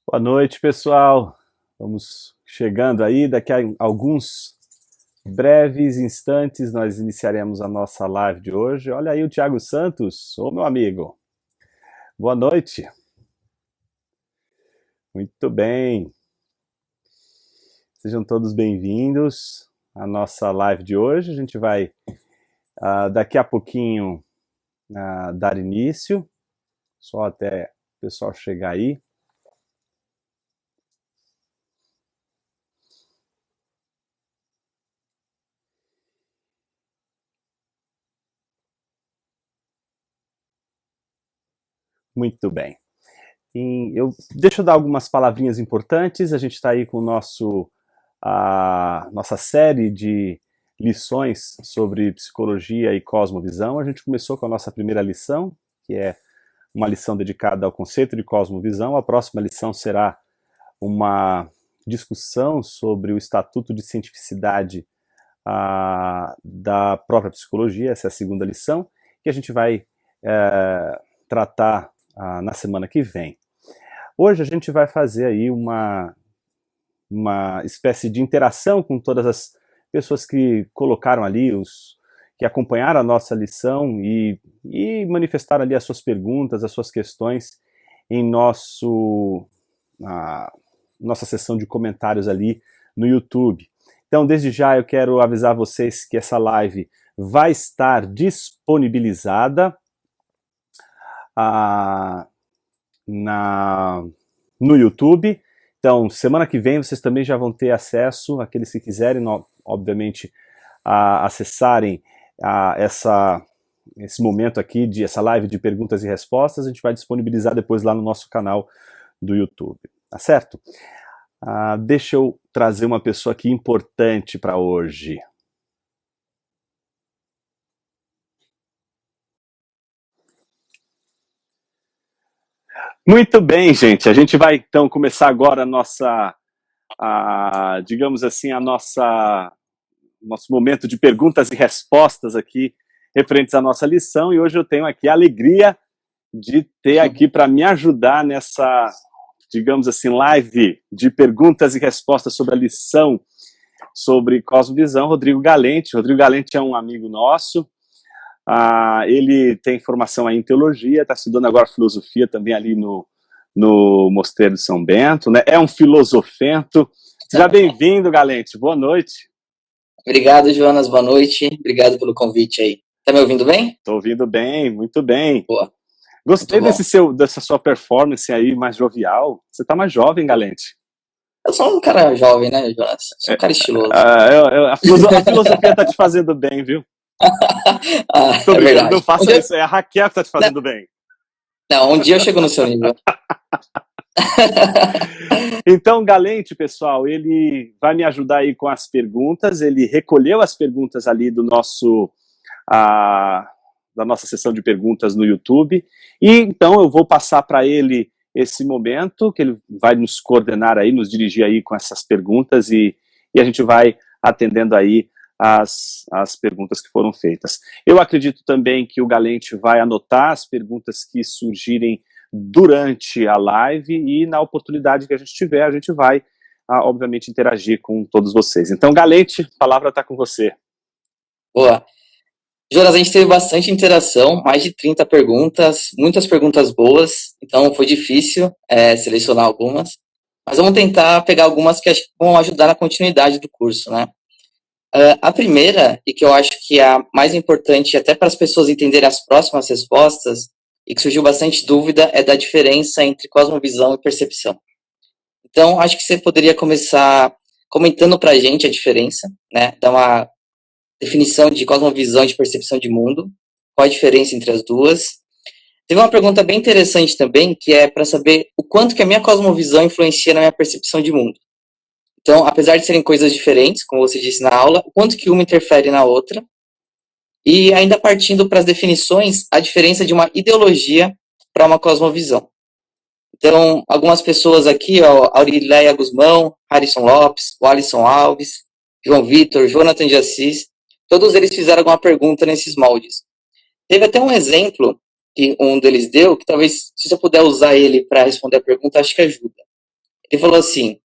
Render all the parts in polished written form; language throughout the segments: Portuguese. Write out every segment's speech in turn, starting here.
Boa noite, pessoal. Vamos chegando aí. Daqui a alguns breves instantes nós iniciaremos a nossa live de hoje. Olha aí o Thiago Santos, ô meu amigo. Boa noite. Muito bem. Sejam todos bem-vindos à nossa live de hoje. A gente vai daqui a pouquinho dar início, só até o pessoal chegar aí. Muito bem. Deixa eu dar algumas palavrinhas importantes. A gente está aí com nossa série de lições sobre psicologia e cosmovisão. A gente começou com a nossa primeira lição, que é uma lição dedicada ao conceito de cosmovisão. A próxima lição será uma discussão sobre o estatuto de cientificidade da própria psicologia. Essa é a segunda lição, que a gente vai tratar na semana que vem. Hoje a gente vai fazer aí uma espécie de interação com todas as pessoas que colocaram ali, que acompanharam a nossa lição e manifestaram ali as suas perguntas, as suas questões em nossa sessão de comentários ali no YouTube. Então, desde já eu quero avisar vocês que essa live vai estar disponibilizada no YouTube. Então, semana que vem vocês também já vão ter acesso, aqueles que quiserem, obviamente, acessarem esse momento aqui, essa live de perguntas e respostas, a gente vai disponibilizar depois lá no nosso canal do YouTube, tá certo? Deixa eu trazer uma pessoa aqui importante para hoje. Muito bem, gente. A gente vai então começar agora digamos assim, nosso momento de perguntas e respostas aqui referentes à nossa lição. E hoje eu tenho aqui a alegria de ter aqui para me ajudar nessa, digamos assim, live de perguntas e respostas sobre a lição sobre cosmovisão, Rodrigo Galente. Rodrigo Galente é um amigo nosso. Ele tem formação aí em teologia, está estudando agora filosofia também ali no Mosteiro de São Bento, né? É um filosofento. Seja bem-vindo, Galente. Boa noite. Obrigado, Jonas. Boa noite. Obrigado pelo convite aí. Tá me ouvindo bem? Estou ouvindo bem, muito bem. Boa. Gostei dessa sua performance aí mais jovial. Você está mais jovem, Galente. Eu sou um cara jovem, né, Jonas? Sou um cara estiloso. A filosofia está te fazendo bem, viu? Tô brincando, verdade. Não faça isso, é a Raquel que está te fazendo bem. Não, um dia eu chego no seu nível. Então, Galente, pessoal, ele vai me ajudar aí com as perguntas. Ele recolheu as perguntas ali da nossa sessão de perguntas no YouTube. E então eu vou passar para ele esse momento, que ele vai nos coordenar aí, nos dirigir aí com essas perguntas e a gente vai atendendo aí as perguntas que foram feitas. Eu acredito também que o Galente vai anotar as perguntas que surgirem durante a live e na oportunidade que a gente tiver, a gente vai, obviamente, interagir com todos vocês. Então, Galente, a palavra está com você. Boa. Jonas, a gente teve bastante interação, mais de 30 perguntas, muitas perguntas boas, então foi difícil selecionar algumas, mas vamos tentar pegar algumas que vão ajudar na continuidade do curso, né? A primeira, e que eu acho que é a mais importante até para as pessoas entenderem as próximas respostas, e que surgiu bastante dúvida, é da diferença entre cosmovisão e percepção. Então, acho que você poderia começar comentando para a gente a diferença, né? Dar uma definição de cosmovisão e de percepção de mundo, qual a diferença entre as duas. Teve uma pergunta bem interessante também, que é para saber o quanto que a minha cosmovisão influencia na minha percepção de mundo. Então, apesar de serem coisas diferentes, como você disse na aula, o quanto que uma interfere na outra. E ainda partindo para as definições, a diferença de uma ideologia para uma cosmovisão. Então, algumas pessoas aqui, Aurileia Guzmão, Harrison Lopes, Alisson Alves, João Vitor, Jonathan de Assis, todos eles fizeram alguma pergunta nesses moldes. Teve até um exemplo que um deles deu, que talvez, se você puder usar ele para responder a pergunta, acho que ajuda. Ele falou assim: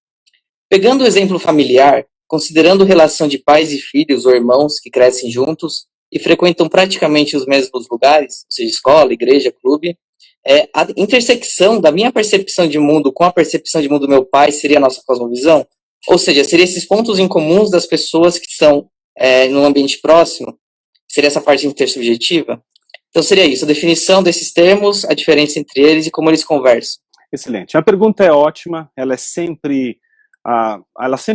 pegando o exemplo familiar, considerando relação de pais e filhos ou irmãos que crescem juntos e frequentam praticamente os mesmos lugares, ou seja, escola, igreja, clube, a intersecção da minha percepção de mundo com a percepção de mundo do meu pai seria a nossa cosmovisão? Ou seja, seria esses pontos em comuns das pessoas que estão num ambiente próximo? Seria essa parte intersubjetiva? Então seria isso, a definição desses termos, a diferença entre eles e como eles conversam. Excelente. A pergunta é ótima, ela sempre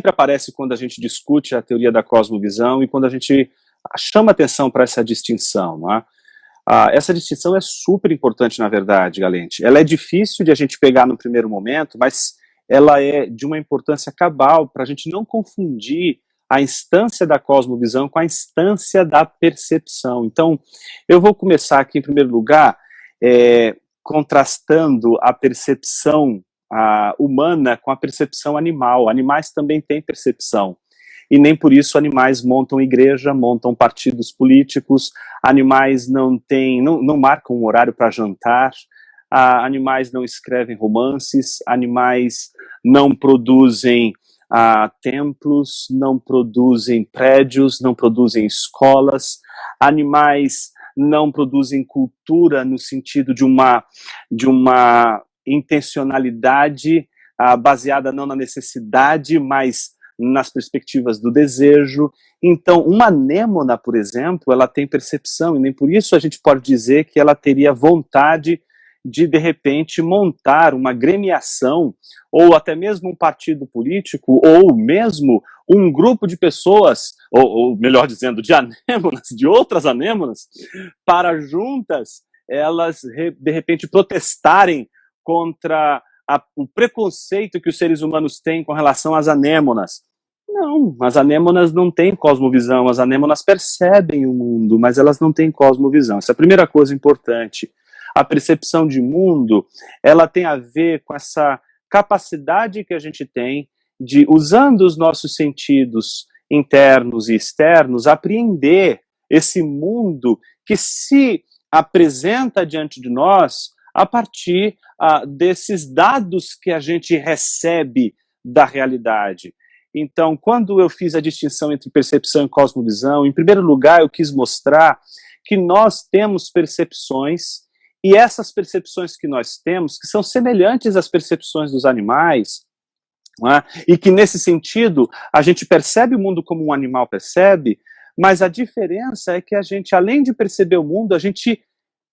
aparece quando a gente discute a teoria da cosmovisão e quando a gente chama atenção para essa distinção, não é? Essa distinção é super importante, na verdade, Galente. Ela é difícil de a gente pegar no primeiro momento, mas ela é de uma importância cabal para a gente não confundir a instância da cosmovisão com a instância da percepção. Então, eu vou começar aqui, em primeiro lugar, contrastando a percepção humana com a percepção animal. Animais também têm percepção. E nem por isso animais montam igreja, montam partidos políticos, animais não marcam um horário para jantar, animais não escrevem romances, animais não produzem templos, não produzem prédios, não produzem escolas, animais não produzem cultura no sentido de uma intencionalidade baseada não na necessidade, mas nas perspectivas do desejo. Então, uma anêmona, por exemplo, ela tem percepção, e nem por isso a gente pode dizer que ela teria vontade de repente, montar uma gremiação, ou até mesmo um partido político, ou mesmo um grupo de pessoas, ou melhor dizendo, de anêmonas, de outras anêmonas, para juntas elas, de repente, protestarem contra o preconceito que os seres humanos têm com relação às anêmonas. Não, as anêmonas não têm cosmovisão, as anêmonas percebem o mundo, mas elas não têm cosmovisão. Essa é a primeira coisa importante. A percepção de mundo, ela tem a ver com essa capacidade que a gente tem de, usando os nossos sentidos internos e externos, apreender esse mundo que se apresenta diante de nós a partir desses dados que a gente recebe da realidade. Então, quando eu fiz a distinção entre percepção e cosmovisão, em primeiro lugar, eu quis mostrar que nós temos percepções, e essas percepções que nós temos, que são semelhantes às percepções dos animais, né, e que, nesse sentido, a gente percebe o mundo como um animal percebe, mas a diferença é que a gente, além de perceber o mundo, a gente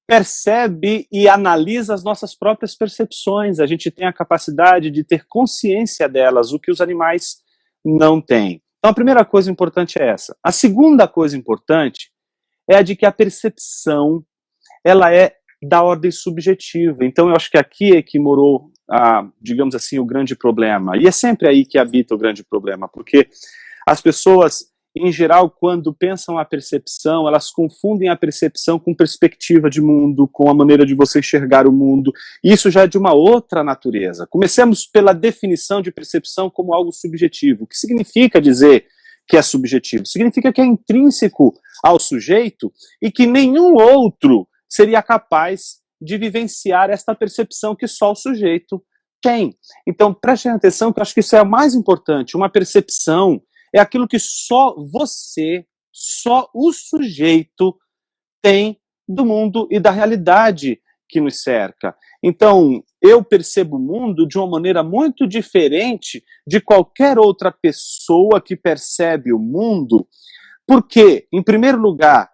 percebe e analisa as nossas próprias percepções, a gente tem a capacidade de ter consciência delas, o que os animais não têm. Então, a primeira coisa importante é essa. A segunda coisa importante é a de que a percepção, ela é da ordem subjetiva. Então, eu acho que aqui é que morou, digamos assim, o grande problema. E é sempre aí que habita o grande problema, porque as pessoas, em geral, quando pensam a percepção, elas confundem a percepção com perspectiva de mundo, com a maneira de você enxergar o mundo. E isso já é de uma outra natureza. Comecemos pela definição de percepção como algo subjetivo. O que significa dizer que é subjetivo? Significa que é intrínseco ao sujeito e que nenhum outro seria capaz de vivenciar esta percepção que só o sujeito tem. Então, prestem atenção, que eu acho que isso é o mais importante. Uma percepção é aquilo que só você, só o sujeito tem do mundo e da realidade que nos cerca. Então, eu percebo o mundo de uma maneira muito diferente de qualquer outra pessoa que percebe o mundo, porque, em primeiro lugar,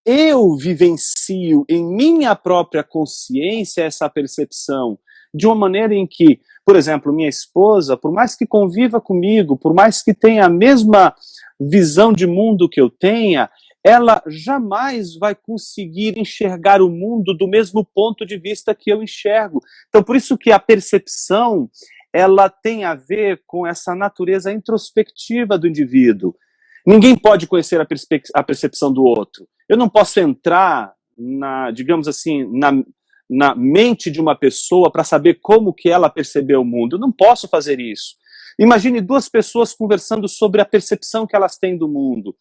eu vivencio em minha própria consciência essa percepção de uma maneira em que, por exemplo, minha esposa, por mais que conviva comigo, por mais que tenha a mesma visão de mundo que eu tenha, ela jamais vai conseguir enxergar o mundo do mesmo ponto de vista que eu enxergo. Então, por isso que a percepção, ela tem a ver com essa natureza introspectiva do indivíduo. Ninguém pode conhecer a percepção do outro. Eu não posso entrar digamos assim, na mente de uma pessoa para saber como que ela percebeu o mundo. Eu não posso fazer isso. Imagine duas pessoas conversando sobre a percepção que elas têm do mundo.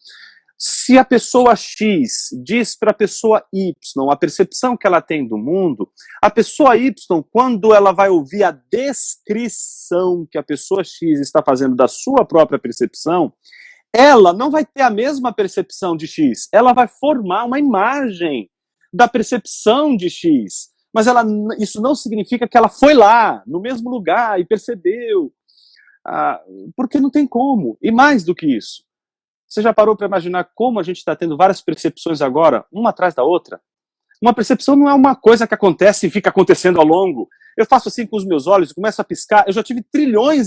Se a pessoa X diz para a pessoa Y a percepção que ela tem do mundo, a pessoa Y, quando ela vai ouvir a descrição que a pessoa X está fazendo da sua própria percepção, ela não vai ter a mesma percepção de X, ela vai formar uma imagem da percepção de X, mas isso não significa que ela foi lá, no mesmo lugar, e percebeu, porque não tem como, e mais do que isso. Você já parou para imaginar como a gente está tendo várias percepções agora, uma atrás da outra? Uma percepção não é uma coisa que acontece e fica acontecendo ao longo. Eu faço assim com os meus olhos, começo a piscar, eu já tive trilhões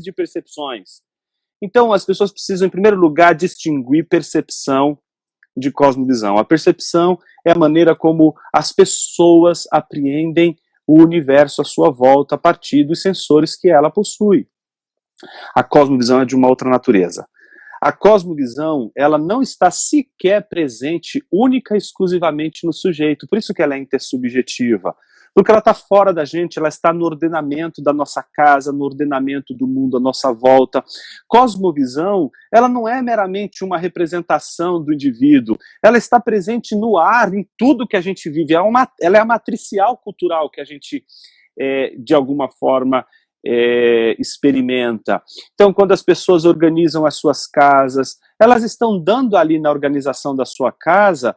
de percepções. Então as pessoas precisam, em primeiro lugar, distinguir percepção de cosmovisão. A percepção é a maneira como as pessoas apreendem o universo à sua volta a partir dos sensores que ela possui. A cosmovisão é de uma outra natureza. A cosmovisão, ela não está sequer presente única e exclusivamente no sujeito, por isso que ela é intersubjetiva, porque ela está fora da gente, ela está no ordenamento da nossa casa, no ordenamento do mundo à nossa volta. Cosmovisão, ela não é meramente uma representação do indivíduo, ela está presente no ar, em tudo que a gente vive, ela é a matricial cultural que a gente, de alguma forma, experimenta. Então, quando as pessoas organizam as suas casas, elas estão dando ali na organização da sua casa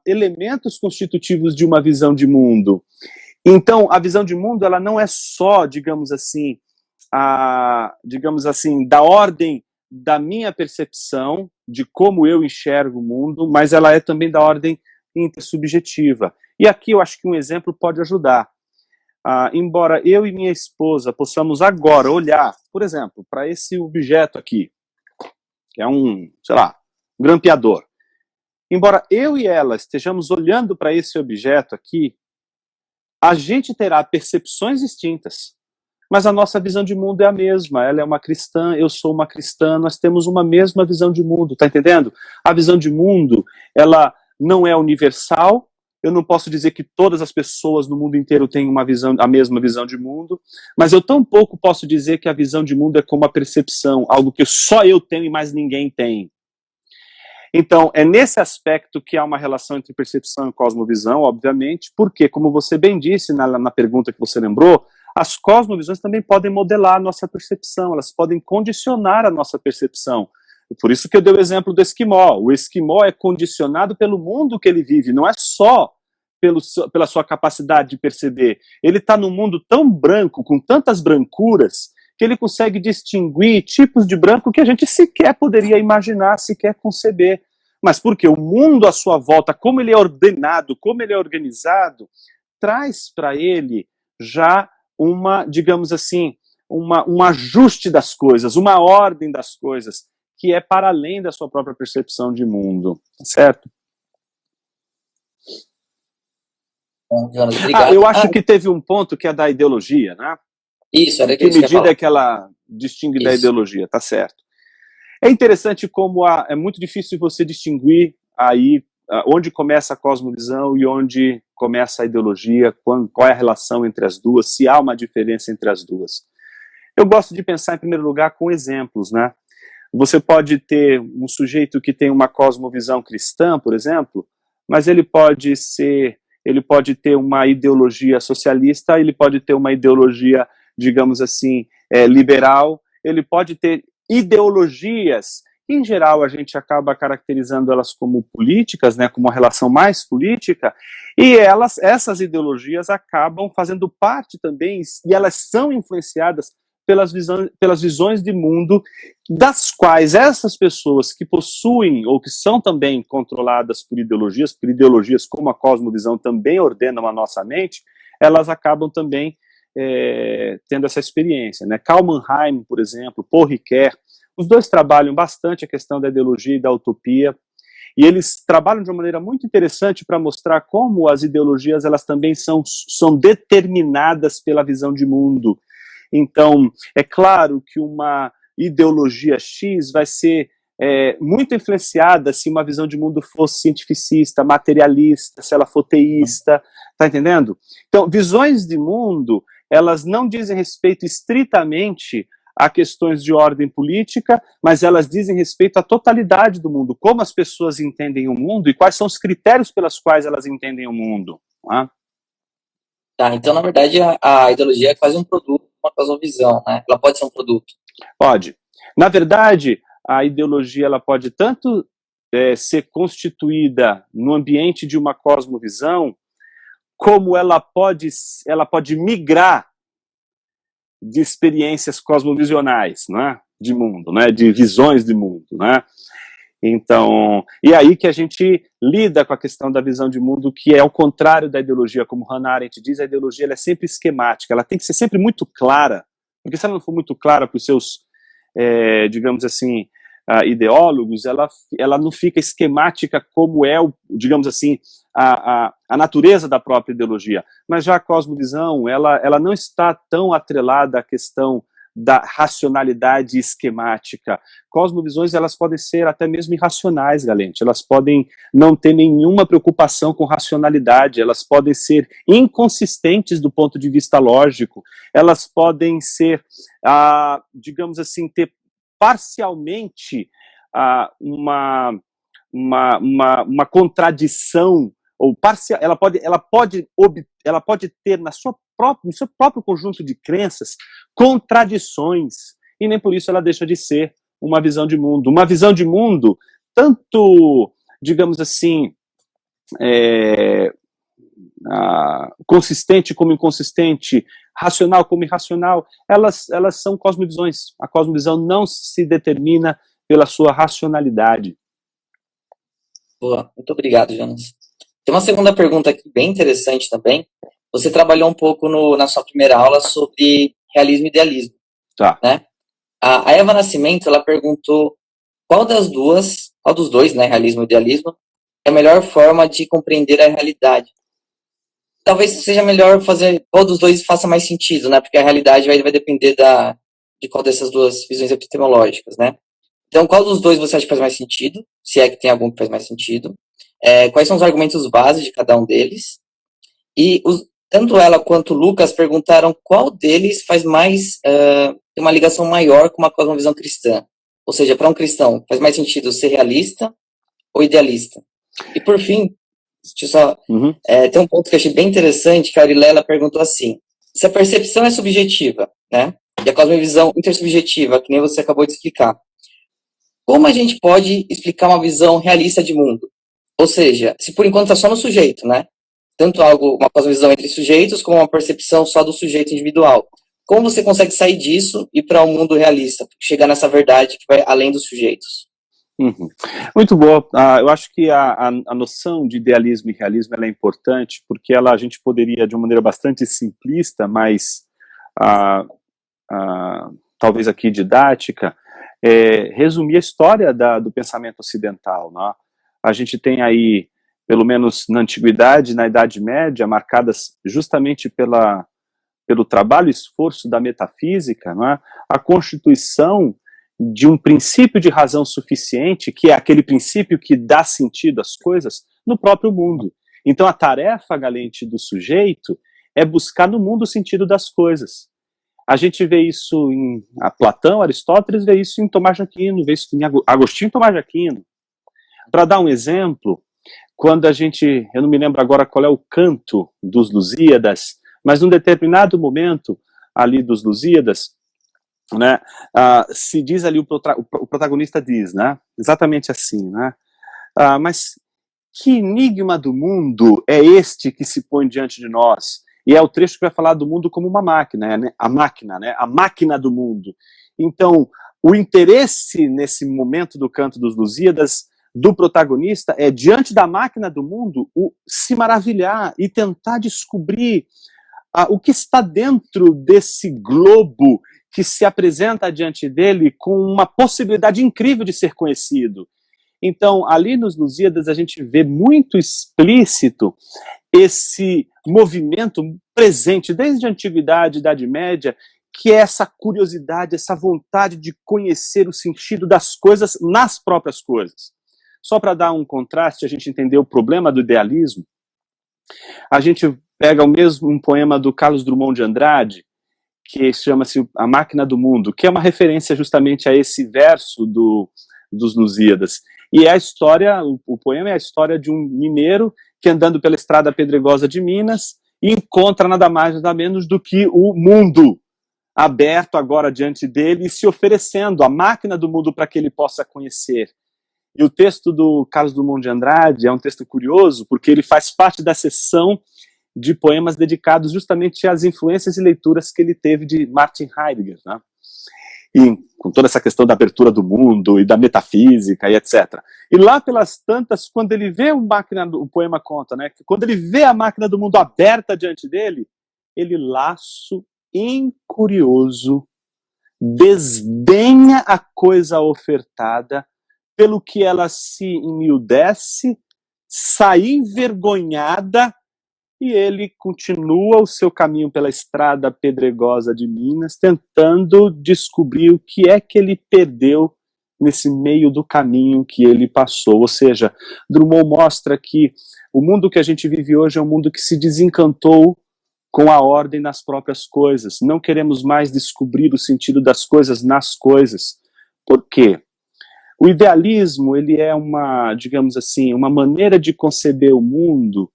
elementos constitutivos de uma visão de mundo. Então, a visão de mundo, ela não é só, digamos assim, da ordem da minha percepção, de como eu enxergo o mundo, mas ela é também da ordem intersubjetiva. E aqui eu acho que um exemplo pode ajudar. Embora eu e minha esposa possamos agora olhar, por exemplo, para esse objeto aqui, que é um grampeador. Embora eu e ela estejamos olhando para esse objeto aqui, a gente terá percepções distintas, mas a nossa visão de mundo é a mesma. Ela é uma cristã, eu sou uma cristã, nós temos uma mesma visão de mundo, tá entendendo? A visão de mundo, ela não é universal. Eu não posso dizer que todas as pessoas no mundo inteiro têm a mesma visão de mundo, mas eu tampouco posso dizer que a visão de mundo é como a percepção, algo que só eu tenho e mais ninguém tem. Então, é nesse aspecto que há uma relação entre percepção e cosmovisão, obviamente, porque, como você bem disse na pergunta que você lembrou, as cosmovisões também podem modelar a nossa percepção, elas podem condicionar a nossa percepção. Por isso que eu dei o exemplo do esquimó. O esquimó é condicionado pelo mundo que ele vive, não é só pela sua capacidade de perceber. Ele está num mundo tão branco, com tantas brancuras, que ele consegue distinguir tipos de branco que a gente sequer poderia imaginar, sequer conceber. Mas porque o mundo à sua volta, como ele é ordenado, como ele é organizado, traz para ele já digamos assim, um ajuste das coisas, uma ordem das coisas, que é para além da sua própria percepção de mundo, certo? Jonas, obrigado. Eu acho que teve um ponto que é da ideologia, né? Isso, era que medida é que ela distingue da ideologia, tá certo. É interessante como é muito difícil você distinguir aí onde começa a cosmovisão e onde começa a ideologia, qual é a relação entre as duas, se há uma diferença entre as duas. Eu gosto de pensar, em primeiro lugar, com exemplos, né? Você pode ter um sujeito que tem uma cosmovisão cristã, por exemplo, mas ele pode ter uma ideologia socialista, ele pode ter uma ideologia, digamos assim, liberal, ele pode ter ideologias, em geral a gente acaba caracterizando elas como políticas, né, como uma relação mais política, e essas ideologias acabam fazendo parte também, e elas são influenciadas pelas visões de mundo das quais essas pessoas que possuem ou que são também controladas por ideologias como a cosmovisão também ordenam a nossa mente, elas acabam também tendo essa experiência, né? Karl Mannheim, por exemplo, Paul Ricoeur, os dois trabalham bastante a questão da ideologia e da utopia, e eles trabalham de uma maneira muito interessante para mostrar como as ideologias elas também são determinadas pela visão de mundo. Então, é claro que uma ideologia X vai ser muito influenciada se uma visão de mundo fosse cientificista, materialista, se ela for teísta, tá entendendo? Então, visões de mundo, elas não dizem respeito estritamente a questões de ordem política, mas elas dizem respeito à totalidade do mundo, como as pessoas entendem o mundo e quais são os critérios pelos quais elas entendem o mundo. Tá? Tá, então, na verdade, a ideologia é quase um produto, uma cosmovisão, né? Ela pode ser um produto. Pode. Na verdade, a ideologia ela pode tanto ser constituída no ambiente de uma cosmovisão, como ela pode migrar de experiências cosmovisionais, né, de mundo, né, de visões de mundo, né. Então, e aí que a gente lida com a questão da visão de mundo, que é ao contrário da ideologia, como Hannah Arendt diz, a ideologia ela é sempre esquemática, ela tem que ser sempre muito clara, porque se ela não for muito clara para os seus, digamos assim, ideólogos, ela não fica esquemática como é, digamos assim, a natureza da própria ideologia. Mas já a cosmovisão, ela não está tão atrelada à questão da racionalidade esquemática. Cosmovisões, elas podem ser até mesmo irracionais, Galente. Elas podem não ter nenhuma preocupação com racionalidade, elas podem ser inconsistentes do ponto de vista lógico, elas podem ser, digamos assim, ter parcialmente uma contradição, ou parcial, ela pode ter no seu próprio conjunto de crenças contradições, e nem por isso ela deixa de ser uma visão de mundo. Uma visão de mundo, tanto, digamos assim, consistente como inconsistente, racional como irracional, elas são cosmovisões. A cosmovisão não se determina pela sua racionalidade. Boa, muito obrigado, Jonas. Tem uma segunda pergunta aqui bem interessante também. Você trabalhou um pouco na sua primeira aula sobre realismo e idealismo. Tá. Né? A Eva Nascimento, ela perguntou qual dos dois, né, realismo e idealismo, é a melhor forma de compreender a realidade. Talvez seja melhor fazer qual dos dois faça mais sentido, né? Porque a realidade vai depender de qual dessas duas visões epistemológicas, né? Então, qual dos dois você acha que faz mais sentido? Se é que tem algum que faz mais sentido. Quais são os argumentos básicos de cada um deles? E tanto ela quanto o Lucas perguntaram qual deles faz mais, tem uma ligação maior com uma cosmovisão cristã. Ou seja, para um cristão, faz mais sentido ser realista ou idealista? E por fim, deixa eu só, tem um ponto que eu achei bem interessante, que a Arilela perguntou assim, se a percepção é subjetiva, né, e a cosmovisão intersubjetiva, que nem você acabou de explicar, como a gente pode explicar uma visão realista de mundo? Ou seja, se por enquanto está só no sujeito, né, tanto uma cosmovisão entre sujeitos, como uma percepção só do sujeito individual. Como você consegue sair disso e ir para um mundo realista, chegar nessa verdade que vai além dos sujeitos? Muito boa. Eu acho que a noção de idealismo e realismo ela é importante, porque a gente poderia, de uma maneira bastante simplista, mas talvez aqui didática, resumir a história do pensamento ocidental. Né? A gente tem aí, pelo menos na Antiguidade, na Idade Média, marcadas justamente pelo trabalho e esforço da metafísica, não é? A constituição de um princípio de razão suficiente, que é aquele princípio que dá sentido às coisas, no próprio mundo. Então a tarefa, Galente, do sujeito é buscar no mundo o sentido das coisas. A gente vê isso em Platão, Aristóteles, vê isso em Tomás de Aquino, vê isso em Agostinho e Tomás de Aquino. Para dar um exemplo, quando eu não me lembro agora qual é o canto dos Lusíadas, mas num determinado momento ali dos Lusíadas, né, se diz ali, o protagonista diz, né, exatamente assim, né, mas que enigma do mundo é este que se põe diante de nós? E é o trecho que vai falar do mundo como uma máquina, né, a máquina do mundo. Então, o interesse nesse momento do canto dos Lusíadas do protagonista é, diante da máquina do mundo, se maravilhar e tentar descobrir o que está dentro desse globo que se apresenta diante dele com uma possibilidade incrível de ser conhecido. Então, ali nos Lusíadas, a gente vê muito explícito esse movimento presente desde a Antiguidade, Idade Média, que é essa curiosidade, essa vontade de conhecer o sentido das coisas nas próprias coisas. Só para dar um contraste, a gente entender o problema do idealismo, a gente pega um poema do Carlos Drummond de Andrade, que chama-se A Máquina do Mundo, que é uma referência justamente a esse verso dos Lusíadas. E é a história, o poema é a história de um mineiro que, andando pela estrada pedregosa de Minas, encontra nada mais nada menos do que o mundo aberto agora diante dele e se oferecendo a máquina do mundo para que ele possa conhecer. E o texto do Carlos Drummond de Andrade é um texto curioso, porque ele faz parte da seção de poemas dedicados justamente às influências e leituras que ele teve de Martin Heidegger, né? E com toda essa questão da abertura do mundo e da metafísica e etc. E lá pelas tantas, quando ele vê o poema conta, né, que quando ele vê a máquina do mundo aberta diante dele, ele, laço incurioso, desdenha a coisa ofertada, pelo que ela se emudece, sai envergonhada, e ele continua o seu caminho pela estrada pedregosa de Minas, tentando descobrir o que é que ele perdeu nesse meio do caminho que ele passou. Ou seja, Drummond mostra que o mundo que a gente vive hoje é um mundo que se desencantou com a ordem nas próprias coisas. Não queremos mais descobrir o sentido das coisas nas coisas. Por quê? O idealismo, ele é uma, digamos assim, uma maneira de conceber o mundo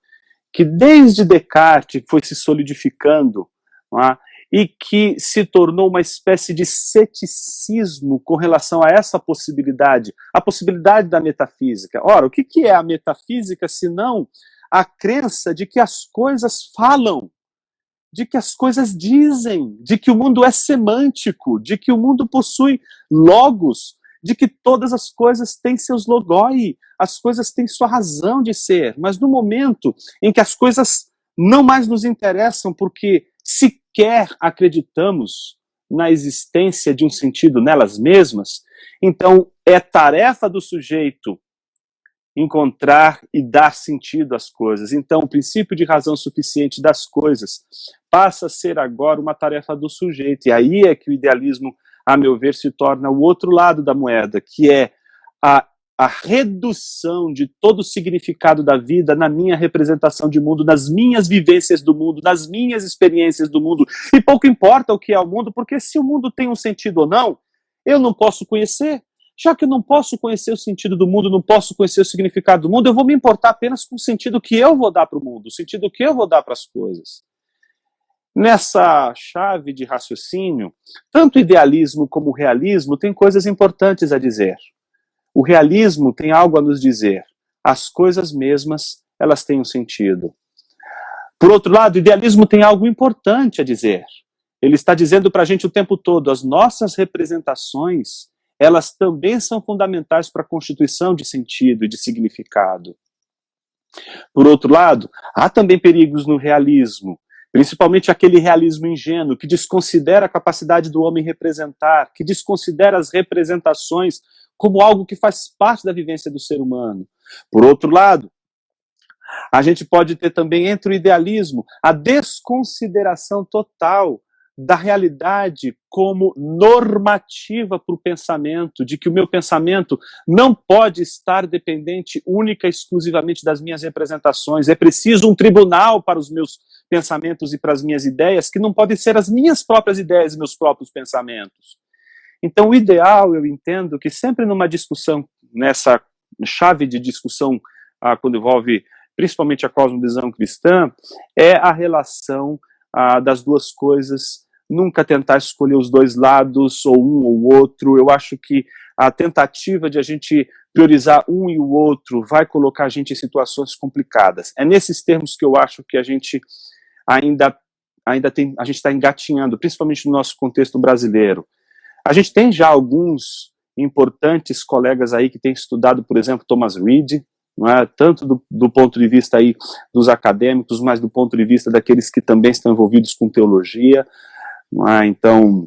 que desde Descartes foi se solidificando, não é? E que se tornou uma espécie de ceticismo com relação a essa possibilidade, a possibilidade da metafísica. Ora, o que é a metafísica senão a crença de que as coisas falam, de que as coisas dizem, de que o mundo é semântico, de que o mundo possui logos, de que todas as coisas têm seus logoi, as coisas têm sua razão de ser, mas no momento em que as coisas não mais nos interessam porque sequer acreditamos na existência de um sentido nelas mesmas, então é tarefa do sujeito encontrar e dar sentido às coisas. Então, o princípio de razão suficiente das coisas passa a ser agora uma tarefa do sujeito, e aí é que o idealismo, a meu ver, se torna o outro lado da moeda, que é a redução de todo o significado da vida na minha representação de mundo, nas minhas vivências do mundo, nas minhas experiências do mundo. E pouco importa o que é o mundo, porque se o mundo tem um sentido ou não, eu não posso conhecer. Já que eu não posso conhecer o sentido do mundo, não posso conhecer o significado do mundo, eu vou me importar apenas com o sentido que eu vou dar para o mundo, o sentido que eu vou dar para as coisas. Nessa chave de raciocínio, tanto o idealismo como o realismo têm coisas importantes a dizer. O realismo tem algo a nos dizer. As coisas mesmas, elas têm um sentido. Por outro lado, o idealismo tem algo importante a dizer. Ele está dizendo para a gente o tempo todo, as nossas representações, elas também são fundamentais para a constituição de sentido e de significado. Por outro lado, há também perigos no realismo, principalmente aquele realismo ingênuo que desconsidera a capacidade do homem representar, que desconsidera as representações como algo que faz parte da vivência do ser humano. Por outro lado, a gente pode ter também entre o idealismo a desconsideração total da realidade como normativa para o pensamento, de que o meu pensamento não pode estar dependente única e exclusivamente das minhas representações. É preciso um tribunal para os meus pensamentos e para as minhas ideias, que não podem ser as minhas próprias ideias e meus próprios pensamentos. Então, o ideal, eu entendo que sempre numa discussão, nessa chave de discussão, quando envolve principalmente a cosmovisão cristã, é a relação das duas coisas, nunca tentar escolher os dois lados, ou um ou outro. Eu acho que a tentativa de a gente priorizar um e o outro vai colocar a gente em situações complicadas. É nesses termos que eu acho que a gente ainda a gente está engatinhando, principalmente no nosso contexto brasileiro. A gente tem já alguns importantes colegas aí que têm estudado, por exemplo, Thomas Reid, não é? Tanto do ponto de vista aí dos acadêmicos, mas do ponto de vista daqueles que também estão envolvidos com teologia. Não é? Então,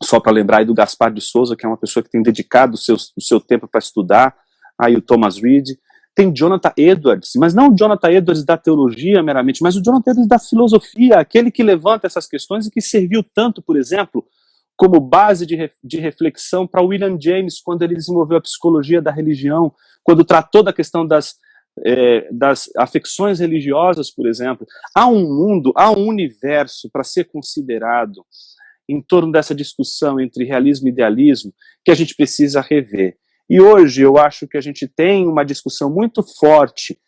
só para lembrar aí do Gaspar de Souza, que é uma pessoa que tem dedicado o seu tempo para estudar, aí o Thomas Reid. Tem Jonathan Edwards, mas não o Jonathan Edwards da teologia meramente, mas o Jonathan Edwards da filosofia, aquele que levanta essas questões e que serviu tanto, por exemplo, como base de reflexão para William James, quando ele desenvolveu a psicologia da religião, quando tratou da questão das afecções religiosas, por exemplo. Há um mundo, há um universo para ser considerado. em torno dessa discussão entre realismo e idealismo que a gente precisa rever. E hoje eu acho que a gente tem uma discussão muito forte,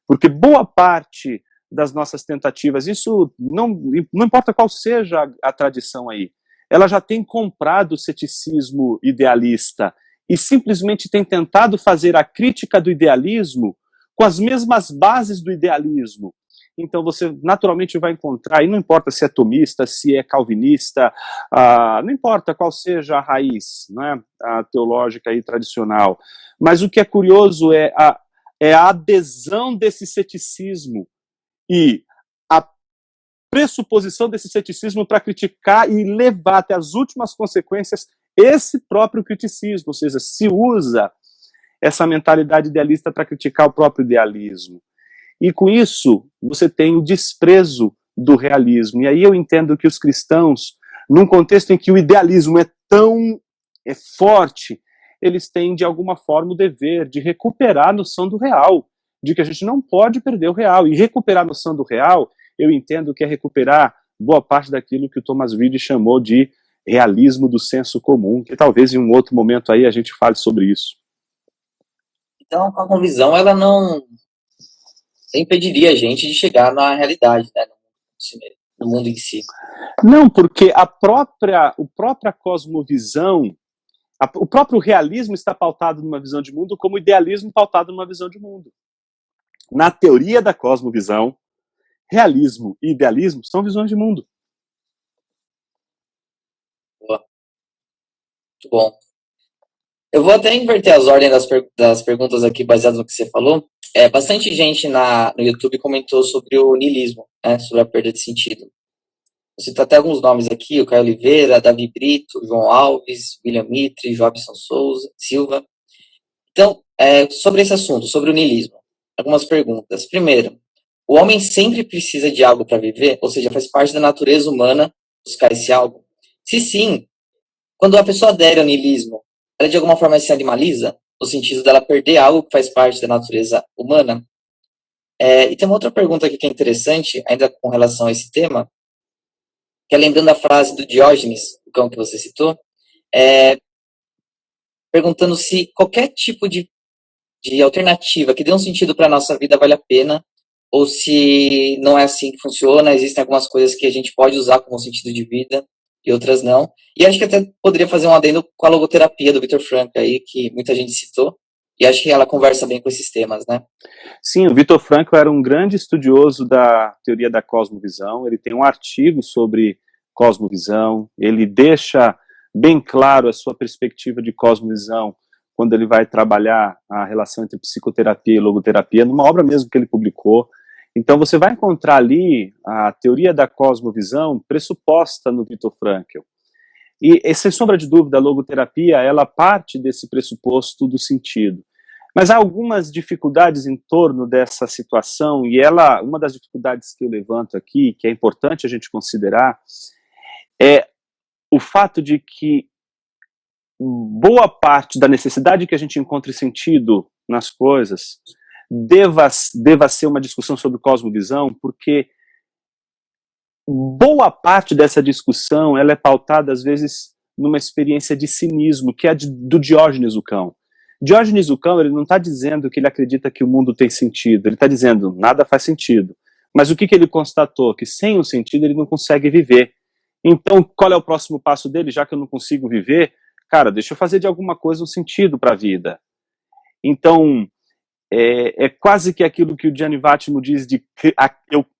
porque boa parte das nossas tentativas, isso não importa qual seja a tradição aí, ela já tem comprado o ceticismo idealista e simplesmente tem tentado fazer a crítica do idealismo com as mesmas bases do idealismo. Então você naturalmente vai encontrar, e não importa se é tomista, se é calvinista, não importa qual seja a raiz, né, a teológica e tradicional, mas o que é curioso é a adesão desse ceticismo e a pressuposição desse ceticismo para criticar e levar até as últimas consequências esse próprio criticismo, ou seja, se usa essa mentalidade idealista para criticar o próprio idealismo. E com isso, você tem o desprezo do realismo. E aí eu entendo que os cristãos, num contexto em que o idealismo é tão forte, eles têm, de alguma forma, o dever de recuperar a noção do real, de que a gente não pode perder o real. E recuperar a noção do real, eu entendo que é recuperar boa parte daquilo que o Thomas Reid chamou de realismo do senso comum, que talvez em um outro momento aí a gente fale sobre isso. Então, a cosmovisão, ela não impediria a gente de chegar na realidade, né, no mundo em si. Não, porque a própria cosmovisão, o próprio realismo está pautado numa visão de mundo, como o idealismo pautado numa visão de mundo. Na teoria da cosmovisão, realismo e idealismo são visões de mundo. Boa. Muito bom. Eu vou até inverter as ordens das perguntas aqui, baseado no que você falou. Bastante gente no YouTube comentou sobre o niilismo, né, sobre a perda de sentido. Vou citar até alguns nomes aqui: o Caio Oliveira, Davi Brito, João Alves, William Mitre, Jobson Silva. Então, sobre esse assunto, sobre o niilismo, algumas perguntas. Primeiro, o homem sempre precisa de algo para viver? Ou seja, faz parte da natureza humana buscar esse algo? Se sim, quando a pessoa adere ao niilismo, ela de alguma forma se animaliza? No sentido dela perder algo que faz parte da natureza humana? E tem uma outra pergunta aqui que é interessante, ainda com relação a esse tema, que é lembrando a frase do Diógenes, o cão que você citou, perguntando se qualquer tipo de alternativa que dê um sentido para a nossa vida vale a pena, ou se não é assim que funciona, existem algumas coisas que a gente pode usar como sentido de vida e outras não. E acho que até poderia fazer um adendo com a logoterapia do Viktor Frankl aí, que muita gente citou, e acho que ela conversa bem com esses temas, né? Sim, o Viktor Frankl era um grande estudioso da teoria da cosmovisão, ele tem um artigo sobre cosmovisão, ele deixa bem claro a sua perspectiva de cosmovisão quando ele vai trabalhar a relação entre psicoterapia e logoterapia, numa obra mesmo que ele publicou. Então você vai encontrar ali a teoria da cosmovisão pressuposta no Viktor Frankl. E, sem sombra de dúvida, a logoterapia, ela parte desse pressuposto do sentido. Mas há algumas dificuldades em torno dessa situação, e uma das dificuldades que eu levanto aqui, que é importante a gente considerar, é o fato de que boa parte da necessidade que a gente encontre sentido nas coisas deva ser uma discussão sobre cosmovisão, porque boa parte dessa discussão ela é pautada, às vezes, numa experiência de cinismo, que é do Diógenes o cão. Diógenes o cão, ele não está dizendo que ele acredita que o mundo tem sentido, ele está dizendo nada faz sentido. Mas o que ele constatou? Que sem o sentido ele não consegue viver. Então, qual é o próximo passo dele? Já que eu não consigo viver, cara, deixa eu fazer de alguma coisa um sentido para a vida. Então, é quase que aquilo que o Gianni Vattimo diz de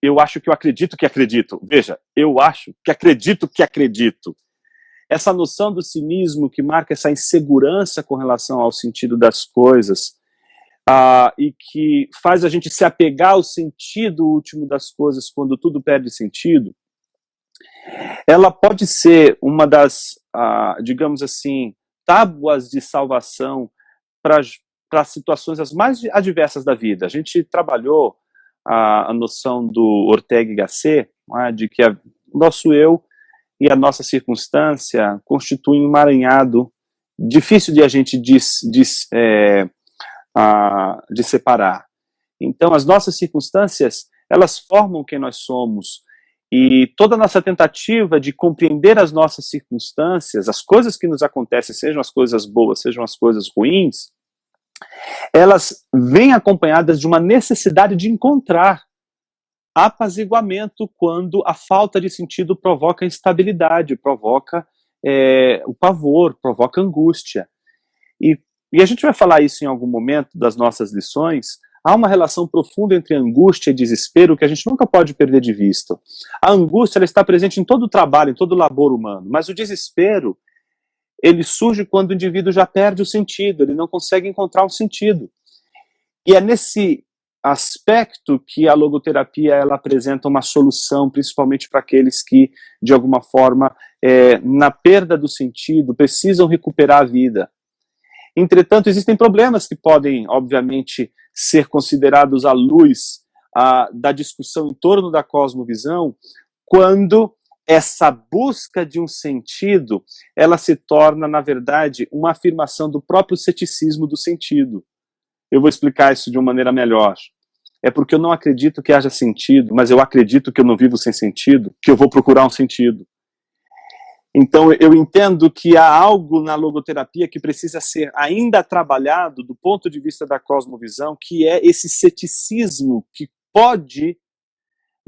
eu acho que eu acredito que acredito. Veja, eu acho que acredito. Essa noção do cinismo que marca essa insegurança com relação ao sentido das coisas e que faz a gente se apegar ao sentido último das coisas quando tudo perde sentido, ela pode ser uma das, digamos assim, tábuas de salvação para as situações as mais adversas da vida. A gente trabalhou a noção do Ortega y Gasset, de que o nosso eu e a nossa circunstância constituem um emaranhado difícil de a gente de separar. Então, as nossas circunstâncias, elas formam quem nós somos, E toda a nossa tentativa de compreender as nossas circunstâncias, as coisas que nos acontecem, sejam as coisas boas, sejam as coisas ruins, elas vêm acompanhadas de uma necessidade de encontrar apaziguamento quando a falta de sentido provoca instabilidade, provoca o pavor, provoca angústia. E a gente vai falar isso em algum momento das nossas lições. Há uma relação profunda entre angústia e desespero que a gente nunca pode perder de vista. A angústia ela está presente em todo o trabalho, em todo o labor humano, mas o desespero ele surge quando o indivíduo já perde o sentido, ele não consegue encontrar um sentido. E é nesse aspecto que a logoterapia ela apresenta uma solução, principalmente para aqueles que, de alguma forma, na perda do sentido, precisam recuperar a vida. Entretanto, existem problemas que podem, obviamente, ser considerados à luz da discussão em torno da cosmovisão, quando essa busca de um sentido, ela se torna, na verdade, uma afirmação do próprio ceticismo do sentido. Eu vou explicar isso de uma maneira melhor. É porque eu não acredito que haja sentido, mas eu acredito que eu não vivo sem sentido, que eu vou procurar um sentido. Então, eu entendo que há algo na logoterapia que precisa ser ainda trabalhado do ponto de vista da cosmovisão, que é esse ceticismo que pode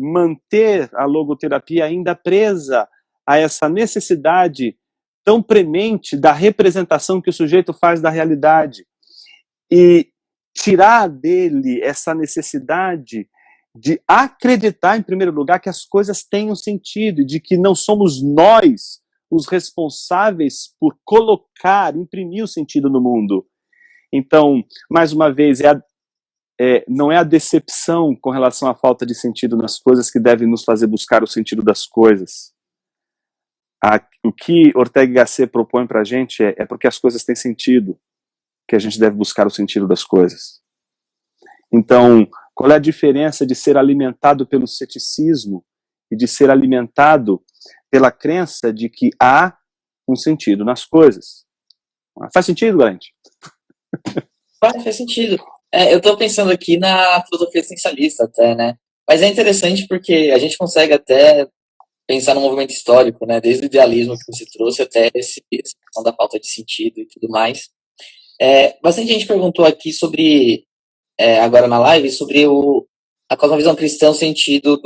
manter a logoterapia ainda presa a essa necessidade tão premente da representação que o sujeito faz da realidade. E tirar dele essa necessidade de acreditar, em primeiro lugar, que as coisas têm um sentido, de que não somos nós os responsáveis por colocar, imprimir o sentido no mundo. Então, mais uma vez, não é a decepção com relação à falta de sentido nas coisas que deve nos fazer buscar o sentido das coisas. O que Ortega y Gasset propõe para a gente é porque as coisas têm sentido que a gente deve buscar o sentido das coisas. Então, qual é a diferença de ser alimentado pelo ceticismo e de ser alimentado pela crença de que há um sentido nas coisas? Faz sentido, Valente? Faz sentido. Eu estou pensando aqui na filosofia essencialista até, né? Mas é interessante porque a gente consegue até pensar no movimento histórico, né? Desde o idealismo que você trouxe até essa questão da falta de sentido e tudo mais. Bastante gente perguntou aqui sobre, agora na live, sobre a cosmovisão cristã, o sentido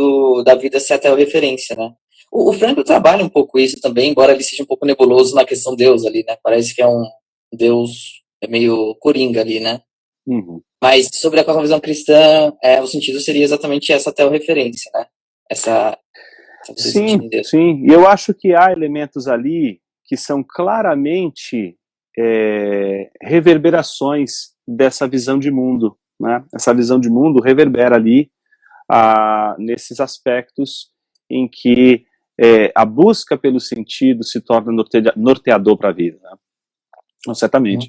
da vida ser até a referência, né? O Franco trabalha um pouco isso também, embora ele seja um pouco nebuloso na questão Deus ali, né? Parece que é um Deus meio coringa ali, né? Uhum. Mas sobre a cosmovisão cristã, o sentido seria exatamente essa até a referência, né? Essa sim, sim. E eu acho que há elementos ali que são claramente reverberações dessa visão de mundo, né? Essa visão de mundo reverbera ali nesses aspectos em que a busca pelo sentido se torna norteador para a vida, né? Então, certamente.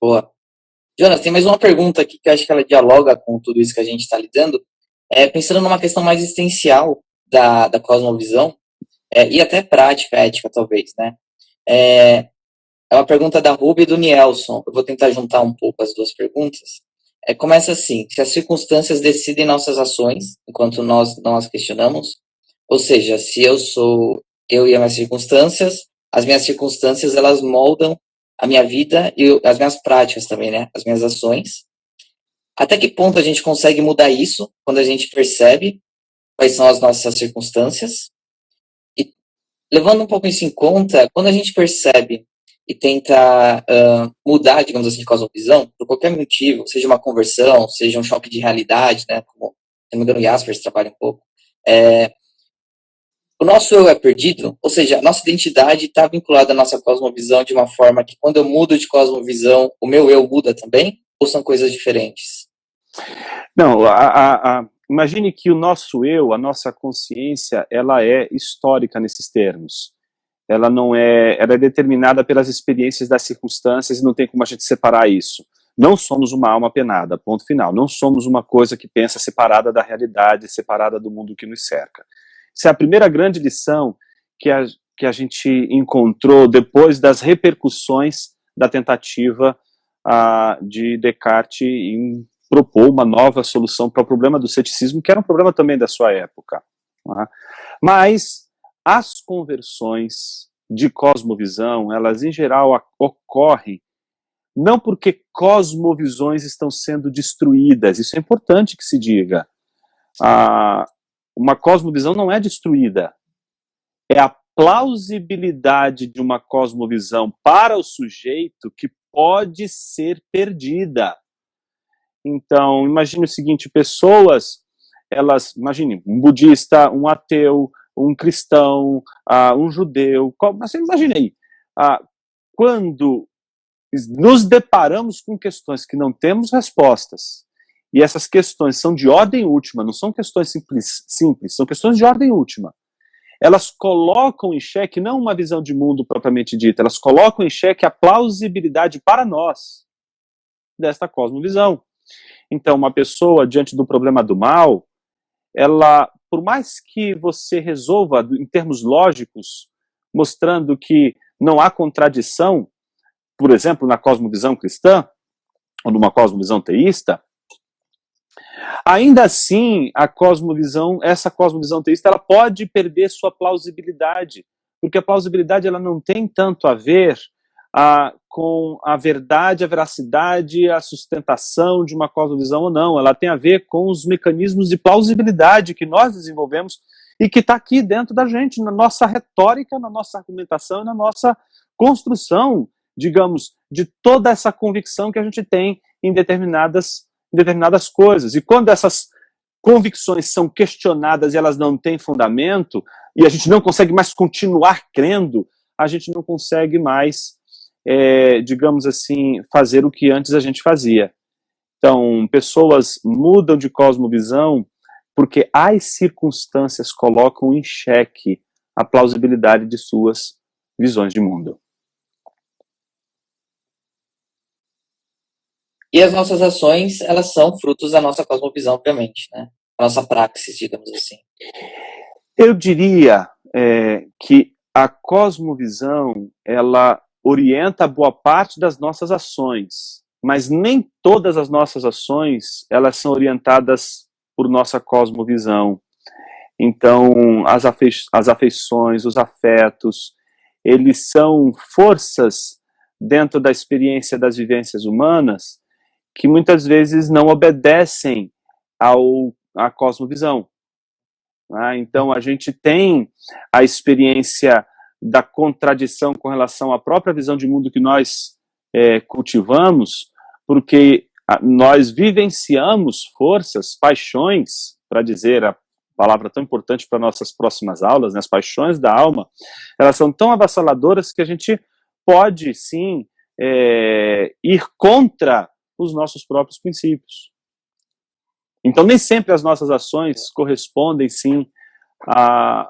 Boa. Jonas, tem mais uma pergunta aqui que eu acho que ela dialoga com tudo isso que a gente está lidando. Pensando numa questão mais existencial da cosmovisão, e até prática, ética, talvez, né? É uma pergunta da Ruby e do Nielson. Eu vou tentar juntar um pouco as duas perguntas. Começa assim: se as circunstâncias decidem nossas ações, enquanto nós não as questionamos, ou seja, se eu sou eu e as minhas circunstâncias, elas moldam a minha vida e as minhas práticas também, né? As minhas ações. Até que ponto a gente consegue mudar isso quando a gente percebe quais são as nossas circunstâncias? E levando um pouco isso em conta, quando a gente percebe e tenta mudar, digamos assim, de cosmovisão, por qualquer motivo, seja uma conversão, seja um choque de realidade, né? Como, se não me engano, o Jaspers trabalha um pouco. O nosso eu é perdido, ou seja, a nossa identidade está vinculada à nossa cosmovisão de uma forma que quando eu mudo de cosmovisão, o meu eu muda também? Ou são coisas diferentes? Não, imagine que o nosso eu, a nossa consciência, ela é histórica nesses termos. Ela é determinada pelas experiências das circunstâncias e não tem como a gente separar isso. Não somos uma alma penada, ponto final. Não somos uma coisa que pensa separada da realidade, separada do mundo que nos cerca. Essa é a primeira grande lição que a gente encontrou depois das repercussões da tentativa de Descartes em propor uma nova solução para o problema do ceticismo, que era um problema também da sua época. Tá? Mas as conversões de cosmovisão, elas em geral ocorrem não porque cosmovisões estão sendo destruídas, isso é importante que se diga. Uma cosmovisão não é destruída, é a plausibilidade de uma cosmovisão para o sujeito que pode ser perdida. Então, imagine o seguinte, pessoas, imagine, um budista, um ateu, um cristão, um judeu, imagine aí, quando nos deparamos com questões que não temos respostas, e essas questões são de ordem última, não são questões simples, são questões de ordem última. Elas colocam em xeque não uma visão de mundo propriamente dita, elas colocam em xeque a plausibilidade para nós desta cosmovisão. Então, uma pessoa, diante do problema do mal, ela, por mais que você resolva em termos lógicos, mostrando que não há contradição, por exemplo, na cosmovisão cristã, ou numa cosmovisão teísta, ainda assim, essa cosmovisão teísta, ela pode perder sua plausibilidade, porque a plausibilidade ela não tem tanto a ver com a verdade, a veracidade, a sustentação de uma cosmovisão ou não, ela tem a ver com os mecanismos de plausibilidade que nós desenvolvemos e que está aqui dentro da gente, na nossa retórica, na nossa argumentação e na nossa construção, digamos, de toda essa convicção que a gente tem em determinadas coisas. E quando essas convicções são questionadas e elas não têm fundamento, e a gente não consegue mais continuar crendo, a gente não consegue mais, digamos assim, fazer o que antes a gente fazia. Então, pessoas mudam de cosmovisão porque as circunstâncias colocam em xeque a plausibilidade de suas visões de mundo. E as nossas ações, elas são frutos da nossa cosmovisão, obviamente, né? A nossa praxis, digamos assim. Eu diria que a cosmovisão, ela orienta boa parte das nossas ações, mas nem todas as nossas ações, elas são orientadas por nossa cosmovisão. Então, as afeições, os afetos, eles são forças dentro da experiência das vivências humanas que muitas vezes não obedecem à cosmovisão. Então, a gente tem a experiência da contradição com relação à própria visão de mundo que nós cultivamos, porque nós vivenciamos forças, paixões, para dizer a palavra tão importante para nossas próximas aulas, né, as paixões da alma, elas são tão avassaladoras que a gente pode, sim, ir contra os nossos próprios princípios. Então, nem sempre as nossas ações correspondem, sim, à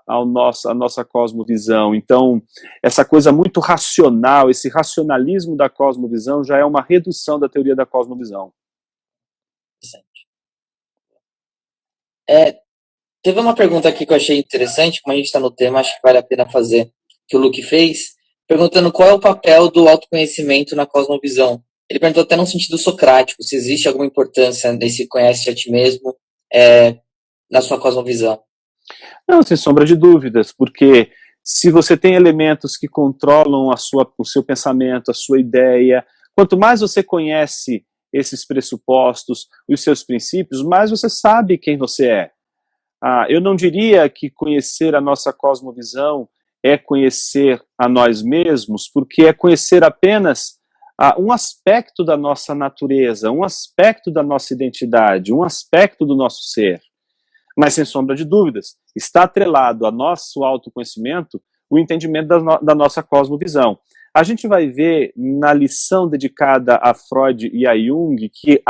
nossa cosmovisão. Então, essa coisa muito racional, esse racionalismo da cosmovisão já é uma redução da teoria da cosmovisão. Teve uma pergunta aqui que eu achei interessante, como a gente está no tema, acho que vale a pena fazer, que o Luke fez, perguntando qual é o papel do autoconhecimento na cosmovisão. Ele perguntou até no sentido socrático, se existe alguma importância nesse conhece a ti mesmo na sua cosmovisão. Não, sem sombra de dúvidas, porque se você tem elementos que controlam o seu pensamento, a sua ideia, quanto mais você conhece esses pressupostos, os seus princípios, mais você sabe quem você é. Eu não diria que conhecer a nossa cosmovisão é conhecer a nós mesmos, porque é conhecer apenas um aspecto da nossa natureza, um aspecto da nossa identidade, um aspecto do nosso ser. Mas, sem sombra de dúvidas, está atrelado ao nosso autoconhecimento o entendimento da nossa cosmovisão. A gente vai ver na lição dedicada a Freud e a Jung que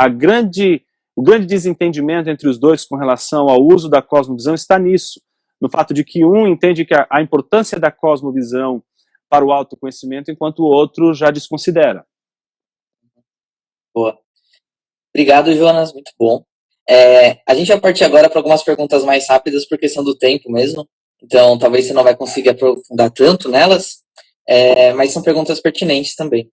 o grande desentendimento entre os dois com relação ao uso da cosmovisão está nisso, no fato de que um entende que a importância da cosmovisão para o autoconhecimento, enquanto o outro já desconsidera. Boa. Obrigado, Jonas, muito bom. A gente vai partir agora para algumas perguntas mais rápidas por questão do tempo mesmo, então talvez você não vai conseguir aprofundar tanto nelas, mas são perguntas pertinentes também.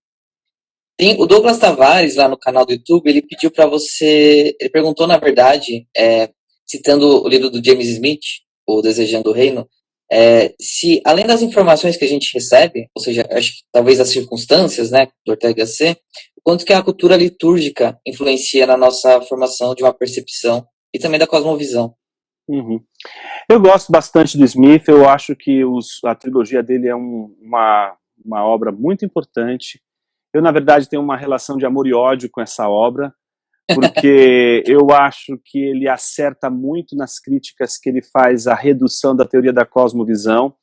O Douglas Tavares, lá no canal do YouTube, ele pediu para você, ele perguntou, na verdade, citando o livro do James Smith, o Desejando o Reino, se além das informações que a gente recebe, ou seja, acho que talvez as circunstâncias, né, do Ortega C, o quanto que a cultura litúrgica influencia na nossa formação de uma percepção e também da cosmovisão. Uhum. Eu gosto bastante do Smith, eu acho que a trilogia dele é uma obra muito importante. Eu, na verdade, tenho uma relação de amor e ódio com essa obra, porque eu acho que ele acerta muito nas críticas que ele faz à redução da teoria da cosmovisão,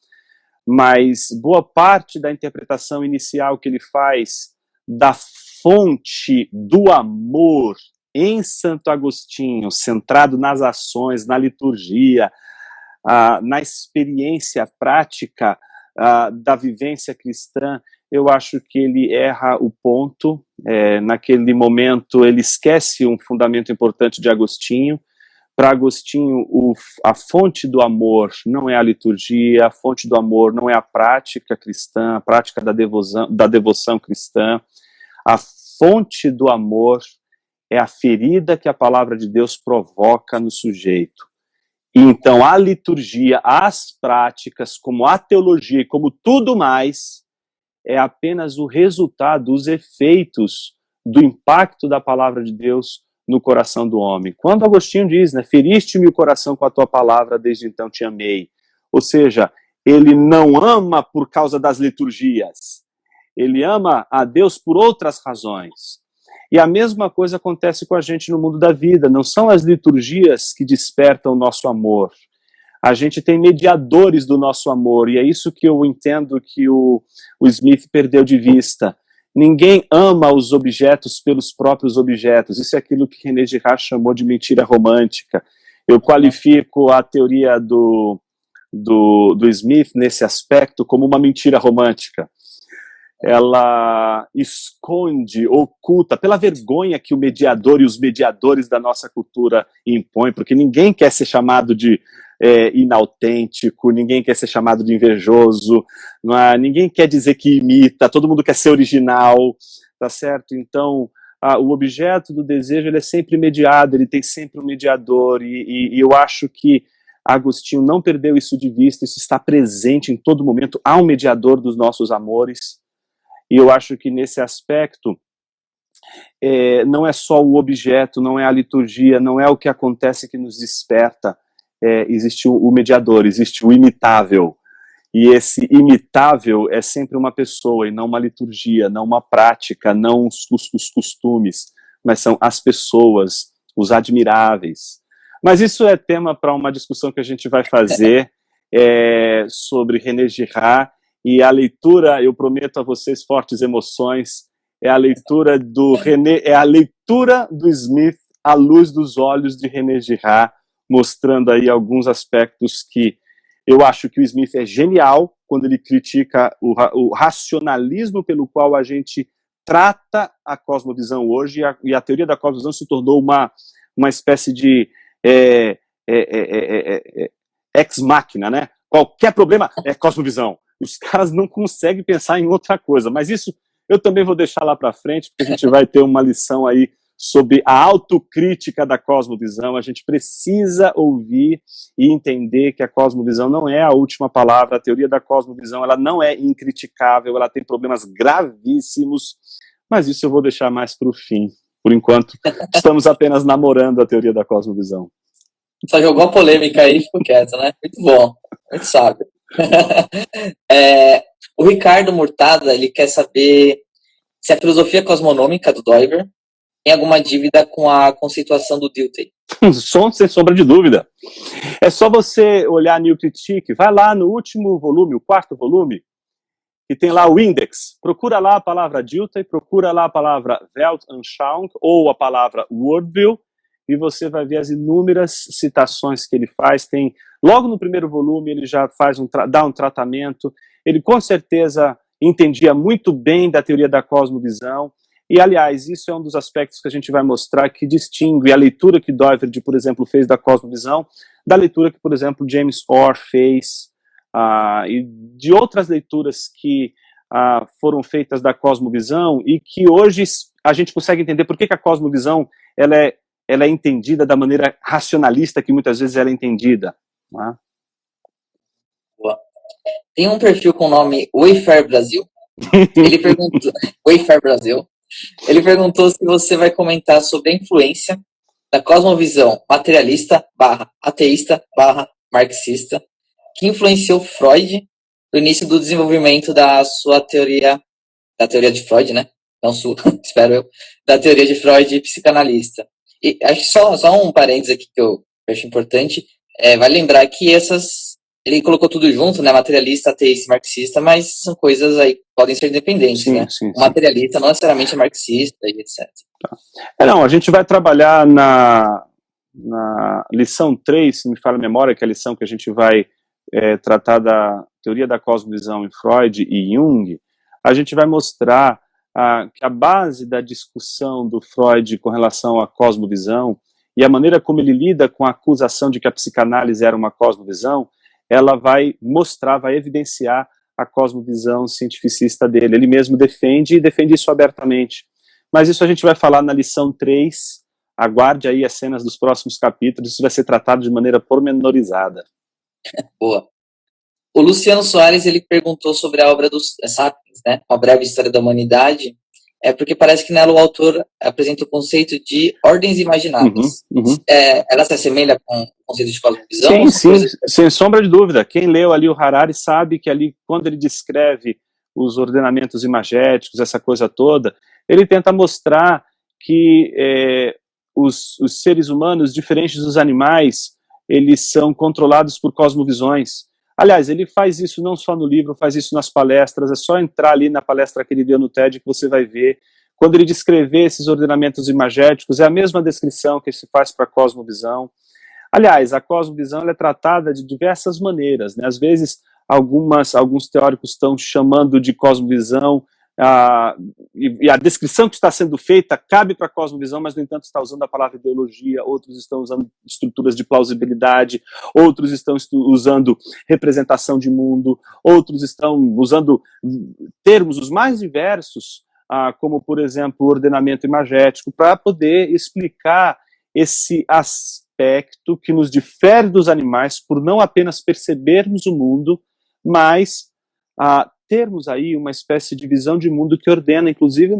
mas boa parte da interpretação inicial que ele faz da fonte do amor em Santo Agostinho, centrado nas ações, na liturgia, na experiência prática da vivência cristã, eu acho que ele erra o ponto. Naquele momento ele esquece um fundamento importante de Agostinho. Para Agostinho, a fonte do amor não é a liturgia, a fonte do amor não é a prática cristã, a prática da devoção cristã. A fonte do amor é a ferida que a palavra de Deus provoca no sujeito. E então a liturgia, as práticas, como a teologia e como tudo mais, é apenas o resultado, os efeitos do impacto da palavra de Deus no coração do homem. Quando Agostinho diz, né, feriste-me o coração com a tua palavra, desde então te amei. Ou seja, ele não ama por causa das liturgias. Ele ama a Deus por outras razões. E a mesma coisa acontece com a gente no mundo da vida. Não são as liturgias que despertam o nosso amor. A gente tem mediadores do nosso amor, e é isso que eu entendo que o Smith perdeu de vista. Ninguém ama os objetos pelos próprios objetos. Isso é aquilo que René Girard chamou de mentira romântica. Eu qualifico a teoria do Smith nesse aspecto como uma mentira romântica. Ela esconde, oculta, pela vergonha que o mediador e os mediadores da nossa cultura impõem, porque ninguém quer ser chamado de inautêntico, ninguém quer ser chamado de invejoso, ninguém quer dizer que imita, todo mundo quer ser original, tá certo? Então, o objeto do desejo ele é sempre mediado, ele tem sempre um mediador, e eu acho que Agostinho não perdeu isso de vista, isso está presente em todo momento, há um mediador dos nossos amores. E eu acho que nesse aspecto, não é só o objeto, não é a liturgia, não é o que acontece que nos desperta. Existe o mediador, existe o imitável. E esse imitável é sempre uma pessoa, e não uma liturgia, não uma prática, não os costumes, mas são as pessoas, os admiráveis. Mas isso é tema para uma discussão que a gente vai fazer sobre René Girard. E a leitura, eu prometo a vocês fortes emoções, é a leitura do René, é a leitura do Smith à luz dos olhos de René Girard, mostrando aí alguns aspectos que eu acho que o Smith é genial quando ele critica o racionalismo pelo qual a gente trata a cosmovisão hoje, e a teoria da cosmovisão se tornou uma espécie de ex machina, né? Qualquer problema é cosmovisão. Os caras não conseguem pensar em outra coisa, mas isso eu também vou deixar lá para frente, porque a gente vai ter uma lição aí sobre a autocrítica da cosmovisão. A gente precisa ouvir e entender que a cosmovisão não é a última palavra, a teoria da cosmovisão ela não é incriticável, ela tem problemas gravíssimos, mas isso eu vou deixar mais para o fim. Por enquanto, estamos apenas namorando a teoria da cosmovisão. Só jogou a polêmica aí e ficou quieto, né? Muito bom, muito sábio. O Ricardo Murtada, ele quer saber se a filosofia cosmonômica do Doiver tem alguma dívida com a conceituação do Dilthey. Sem sombra de dúvida. É só você olhar a New Critique, vai lá no último volume, o 4º volume, e tem lá o index. Procura lá a palavra Dilthey, procura lá a palavra Weltanschauung ou a palavra Worldview, e você vai ver as inúmeras citações que ele faz. Tem, logo no primeiro volume, ele já dá um tratamento. Ele, com certeza, entendia muito bem da teoria da cosmovisão. E, aliás, isso é um dos aspectos que a gente vai mostrar que distingue a leitura que Doiverd, por exemplo, fez da cosmovisão da leitura que, por exemplo, James Orr fez e de outras leituras que foram feitas da cosmovisão e que hoje a gente consegue entender por que a cosmovisão ela é entendida da maneira racionalista que muitas vezes ela é entendida. Não é? Boa. Tem um perfil com o nome Wayfair Brasil. Ele perguntou, Wayfair Brasil. Ele perguntou se você vai comentar sobre a influência da cosmovisão materialista / ateísta / marxista que influenciou Freud no início do desenvolvimento da sua teoria, da teoria de Freud, né? Não sua, espero eu, da teoria de Freud psicanalista. E acho que só um parênteses aqui que eu acho importante, vale lembrar que ele colocou tudo junto, né? Materialista, ateísta e marxista, mas são coisas aí que podem ser independentes, sim, né? sim, O materialista não necessariamente é marxista e etc. Não, a gente vai trabalhar na lição 3, se me falha a memória, que é a lição que a gente vai tratar da teoria da cosmovisão em Freud e Jung. A gente vai mostrar que a base da discussão do Freud com relação à cosmovisão e a maneira como ele lida com a acusação de que a psicanálise era uma cosmovisão, ela vai mostrar, vai evidenciar a cosmovisão cientificista dele. Ele mesmo defende isso abertamente. Mas isso a gente vai falar na lição 3, aguarde aí as cenas dos próximos capítulos, isso vai ser tratado de maneira pormenorizada. Boa. O Luciano Soares, ele perguntou sobre a obra dos Sapiens, né? Uma breve história da humanidade, porque parece que nela o autor apresenta o conceito de ordens imagináveis. Ela se assemelha com o conceito de cosmovisão? Sim, sem sombra de dúvida. Quem leu ali o Harari sabe que ali, quando ele descreve os ordenamentos imagéticos, essa coisa toda, ele tenta mostrar que os seres humanos, diferentes dos animais, eles são controlados por cosmovisões. Aliás, ele faz isso não só no livro, faz isso nas palestras, é só entrar ali na palestra que ele deu no TED que você vai ver. Quando ele descrever esses ordenamentos imagéticos, é a mesma descrição que se faz para a cosmovisão. Aliás, a cosmovisão ela é tratada de diversas maneiras, né? Às vezes, alguns teóricos estão chamando de cosmovisão, e a descrição que está sendo feita cabe para a cosmovisão, mas, no entanto, está usando a palavra ideologia, outros estão usando estruturas de plausibilidade, outros estão usando representação de mundo, outros estão usando termos os mais diversos, como, por exemplo, o ordenamento imagético, para poder explicar esse aspecto que nos difere dos animais por não apenas percebermos o mundo, mas termos aí uma espécie de visão de mundo que ordena, inclusive,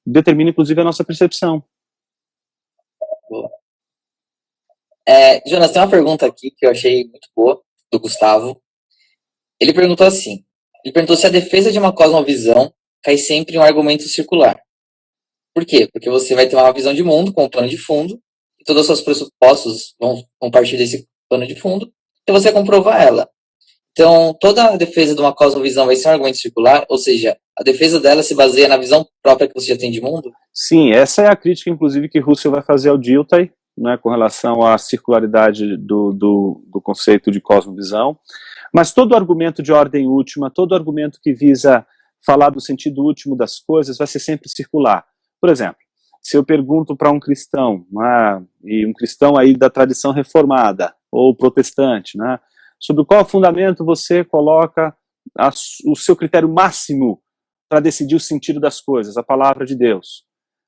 determina, inclusive, a nossa percepção. Boa. Jonas, tem uma pergunta aqui que eu achei muito boa, do Gustavo. Ele perguntou assim, se a defesa de uma cosmovisão cai sempre em um argumento circular. Por quê? Porque você vai ter uma visão de mundo com um plano de fundo, e todos os seus pressupostos vão partir desse plano de fundo, e você comprovar ela. Então, toda a defesa de uma cosmovisão vai ser um argumento circular, ou seja, a defesa dela se baseia na visão própria que você já tem de mundo? Sim, essa é a crítica, inclusive, que Russell vai fazer ao Dilthey, né, com relação à circularidade do conceito de cosmovisão. Mas todo argumento de ordem última, todo argumento que visa falar do sentido último das coisas, vai ser sempre circular. Por exemplo, se eu pergunto para um cristão, né, e um cristão aí da tradição reformada, ou protestante, né, sobre qual fundamento você coloca o seu critério máximo para decidir o sentido das coisas, a palavra de Deus.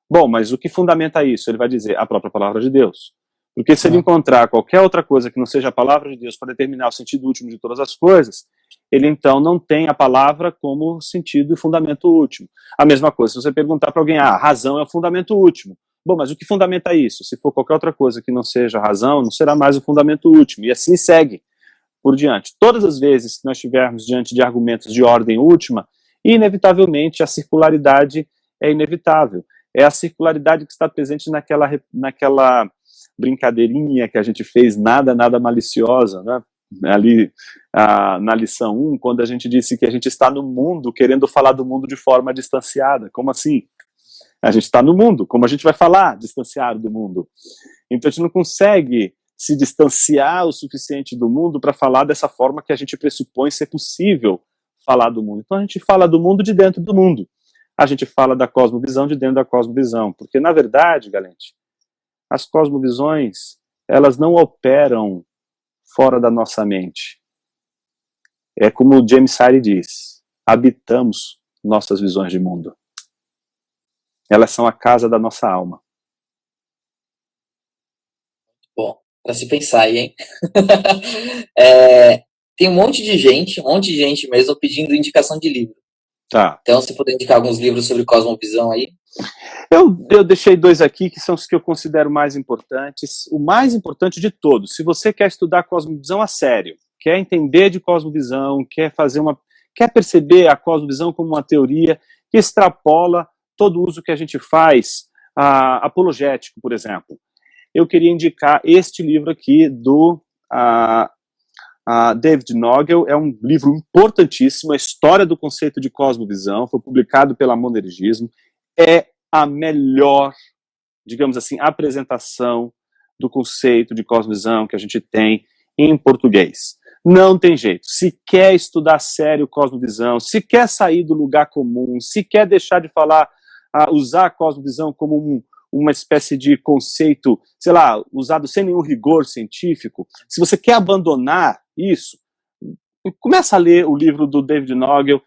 Bom, mas o que fundamenta isso? Ele vai dizer a própria palavra de Deus. Porque se ele encontrar qualquer outra coisa que não seja a palavra de Deus para determinar o sentido último de todas as coisas, ele então não tem a palavra como sentido e fundamento último. A mesma coisa, se você perguntar para alguém, a razão é o fundamento último. Bom, mas o que fundamenta isso? Se for qualquer outra coisa que não seja a razão, não será mais o fundamento último. E assim segue por diante. Todas as vezes que nós estivermos diante de argumentos de ordem última, inevitavelmente a circularidade é inevitável. É a circularidade que está presente naquela brincadeirinha que a gente fez, nada maliciosa, né? Ali na lição 1, quando a gente disse que a gente está no mundo querendo falar do mundo de forma distanciada. Como assim? A gente está no mundo, como a gente vai falar distanciado do mundo? Então a gente não consegue se distanciar o suficiente do mundo para falar dessa forma que a gente pressupõe ser possível falar do mundo. Então a gente fala do mundo de dentro do mundo. A gente fala da cosmovisão de dentro da cosmovisão. Porque, na verdade, Galente, as cosmovisões, elas não operam fora da nossa mente. É como o James Sire diz, habitamos nossas visões de mundo. Elas são a casa da nossa alma. Bom, para se pensar aí, hein? tem um monte de gente mesmo pedindo indicação de livro. Tá. Então, se puder indicar alguns livros sobre cosmovisão aí. Eu deixei 2 aqui, que são os que eu considero mais importantes. O mais importante de todos, se você quer estudar cosmovisão a sério, quer entender de cosmovisão, quer perceber a cosmovisão como uma teoria que extrapola todo o uso que a gente faz, apologético, por exemplo. Eu queria indicar este livro aqui do David Nagel. É um livro importantíssimo, a história do conceito de cosmovisão, foi publicado pela Monergismo. É a melhor, digamos assim, apresentação do conceito de cosmovisão que a gente tem em português. Não tem jeito. Se quer estudar sério cosmovisão, se quer sair do lugar comum, se quer deixar de falar, usar a cosmovisão como uma espécie de conceito, sei lá, usado sem nenhum rigor científico, se você quer abandonar isso, começa a ler o livro do David Nagel.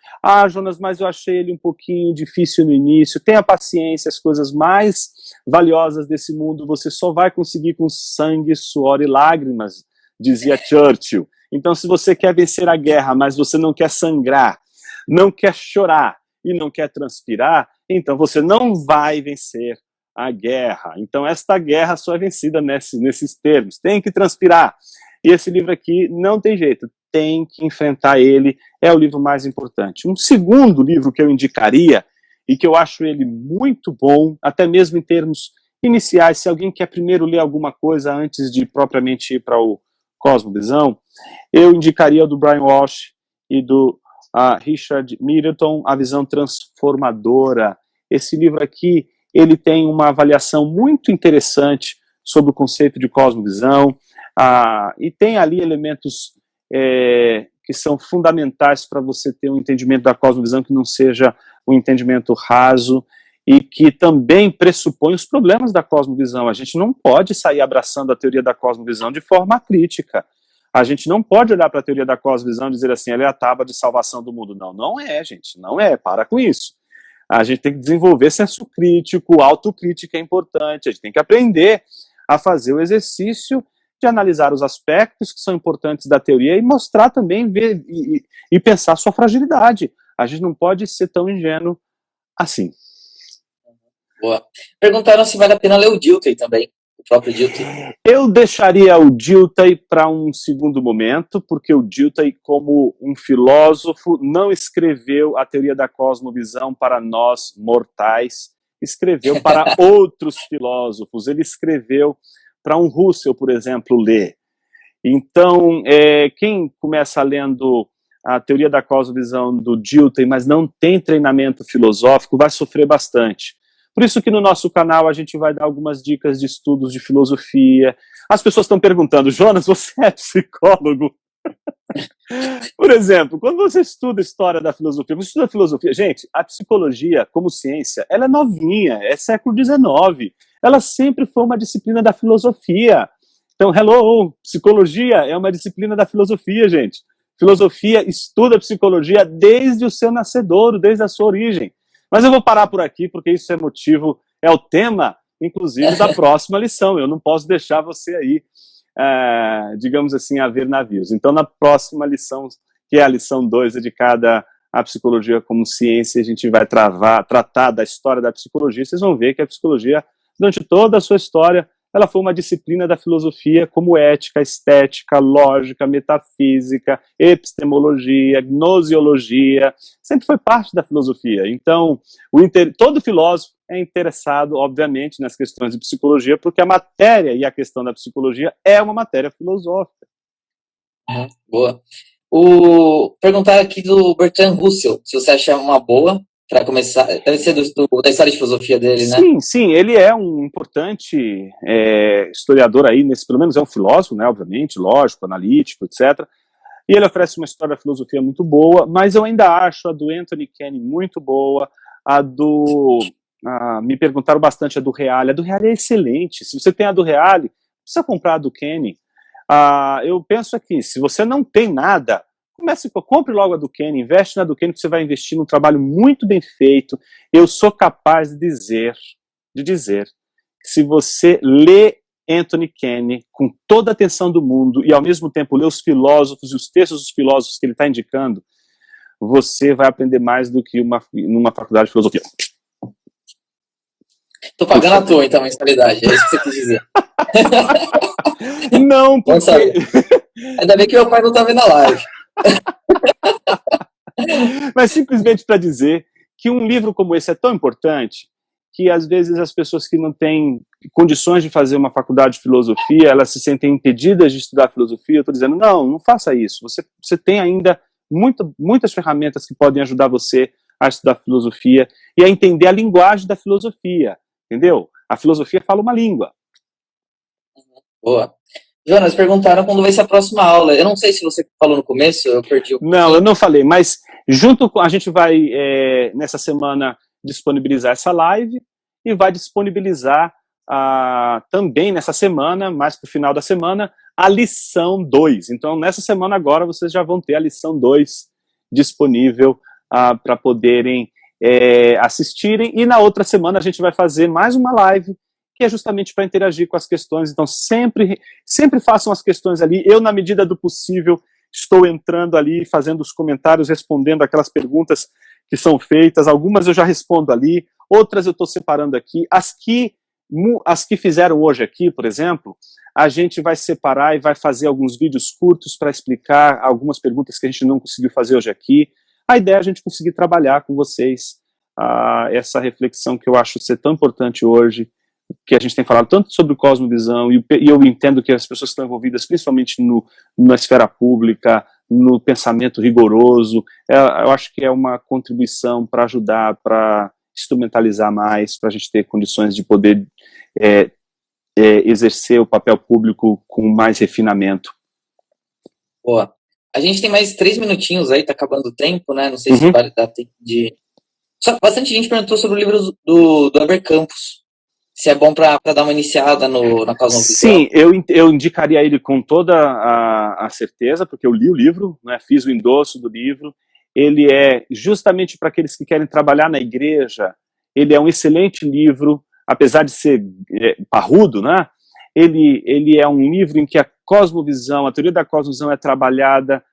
Jonas, mas eu achei ele um pouquinho difícil no início. Tenha paciência, as coisas mais valiosas desse mundo você só vai conseguir com sangue, suor e lágrimas, dizia Churchill. Então, se você quer vencer a guerra, mas você não quer sangrar, não quer chorar e não quer transpirar, então você não vai vencer a guerra. Então, esta guerra só é vencida nesses termos. Tem que transpirar. E esse livro aqui não tem jeito, tem que enfrentar ele, é o livro mais importante. Um segundo livro que eu indicaria, e que eu acho ele muito bom, até mesmo em termos iniciais, se alguém quer primeiro ler alguma coisa antes de propriamente ir para o Cosmovisão, eu indicaria o do Brian Walsh e do Richard Middleton, A Visão Transformadora. Esse livro aqui, ele tem uma avaliação muito interessante sobre o conceito de cosmovisão, e tem ali elementos que são fundamentais para você ter um entendimento da cosmovisão que não seja um entendimento raso e que também pressupõe os problemas da cosmovisão. A gente não pode sair abraçando a teoria da cosmovisão de forma crítica. A gente não pode olhar para a teoria da cosmovisão e dizer assim, ela é a tábua de salvação do mundo. Não, não é, gente, não é, para com isso. A gente tem que desenvolver senso crítico, autocrítica é importante, a gente tem que aprender a fazer o exercício de analisar os aspectos que são importantes da teoria e mostrar também, ver e pensar sua fragilidade. A gente não pode ser tão ingênuo assim. Boa. Perguntaram se vale a pena ler o Dilthey também, o próprio Dilthey. Eu deixaria o Dilthey para um segundo momento, porque o Dilthey, como um filósofo, não escreveu a teoria da cosmovisão para nós mortais, escreveu para outros filósofos, ele escreveu para um Russell, por exemplo, ler. Então, quem começa lendo a teoria da cosmovisão do Dilthey, mas não tem treinamento filosófico, vai sofrer bastante. Por isso que no nosso canal a gente vai dar algumas dicas de estudos de filosofia. As pessoas estão perguntando, Jonas, você é psicólogo? Por exemplo, quando você estuda história da filosofia, você estuda filosofia, gente, a psicologia como ciência, ela é novinha, é século XIX. Ela sempre foi uma disciplina da filosofia. Então, psicologia é uma disciplina da filosofia, gente. Filosofia estuda psicologia desde o seu nascedouro, desde a sua origem. Mas eu vou parar por aqui, porque isso é o tema, inclusive, da próxima lição. Eu não posso deixar você aí, digamos assim, a ver navios. Então, na próxima lição, que é a lição 2, dedicada à psicologia como ciência, a gente vai tratar da história da psicologia. Vocês vão ver que a psicologia, durante toda a sua história, ela foi uma disciplina da filosofia como ética, estética, lógica, metafísica, epistemologia, gnosiologia, sempre foi parte da filosofia. Então, todo filósofo é interessado, obviamente, nas questões de psicologia, porque a matéria e a questão da psicologia é uma matéria filosófica. Boa. Perguntar aqui do Bertrand Russell, se você acha uma boa, para começar, deve ser da história de filosofia dele, né? Sim, ele é um importante historiador aí, pelo menos é um filósofo, né, obviamente, lógico, analítico, etc. E ele oferece uma história da filosofia muito boa, mas eu ainda acho a do Anthony Kenny muito boa, me perguntaram bastante a do Reale. A do Reale é excelente. Se você tem a do Reale, precisa comprar a do Kenny. Eu penso aqui, se você não tem nada, compre logo a do Kenny, investe na do Kenny, que você vai investir num trabalho muito bem feito. Eu sou capaz de dizer que se você lê Anthony Kenny com toda a atenção do mundo e, ao mesmo tempo, ler os filósofos e os textos dos filósofos que ele está indicando, você vai aprender mais do que numa faculdade de filosofia. Tô pagando à toa, então, a mensalidade. É isso que você quis dizer. Não, porque... Ainda bem que meu pai não tá vendo a live. Mas simplesmente para dizer que um livro como esse é tão importante que, às vezes, as pessoas que não têm condições de fazer uma faculdade de filosofia, elas se sentem impedidas de estudar filosofia. Eu estou dizendo, não faça isso. Você tem ainda muitas ferramentas que podem ajudar você a estudar filosofia e a entender a linguagem da filosofia, entendeu? A filosofia fala uma língua. Boa. Jonas, perguntaram quando vai ser a próxima aula. Eu não sei se você falou no começo, eu perdi o... Não, eu não falei, mas junto com a gente vai, nessa semana, disponibilizar essa live e vai disponibilizar também nessa semana, mais para o final da semana, a lição 2. Então, nessa semana agora, vocês já vão ter a lição 2 disponível para poderem assistirem. E na outra semana a gente vai fazer mais uma live, que é justamente para interagir com as questões. Então, sempre façam as questões ali. Eu, na medida do possível, estou entrando ali, fazendo os comentários, respondendo aquelas perguntas que são feitas. Algumas eu já respondo ali, outras eu estou separando aqui. As que fizeram hoje aqui, por exemplo, a gente vai separar e vai fazer alguns vídeos curtos para explicar algumas perguntas que a gente não conseguiu fazer hoje aqui. A ideia é a gente conseguir trabalhar com vocês essa reflexão que eu acho ser tão importante hoje, que a gente tem falado tanto sobre cosmovisão, e eu entendo que as pessoas que estão envolvidas, principalmente na esfera pública, no pensamento rigoroso, eu acho que é uma contribuição para ajudar, para instrumentalizar mais, para a gente ter condições de poder exercer o papel público com mais refinamento. Boa. A gente tem mais 3 minutinhos aí, tá acabando o tempo, né? Não sei se vai dar tempo de... Só bastante gente perguntou sobre o livro do Heber Campos. Se é bom para dar uma iniciada na cosmovisão. Sim, eu indicaria ele com toda a certeza, porque eu li o livro, né, fiz o endosso do livro. Ele é justamente para aqueles que querem trabalhar na igreja, ele é um excelente livro, apesar de ser parrudo, né? Ele é um livro em que a cosmovisão, a teoria da cosmovisão é trabalhada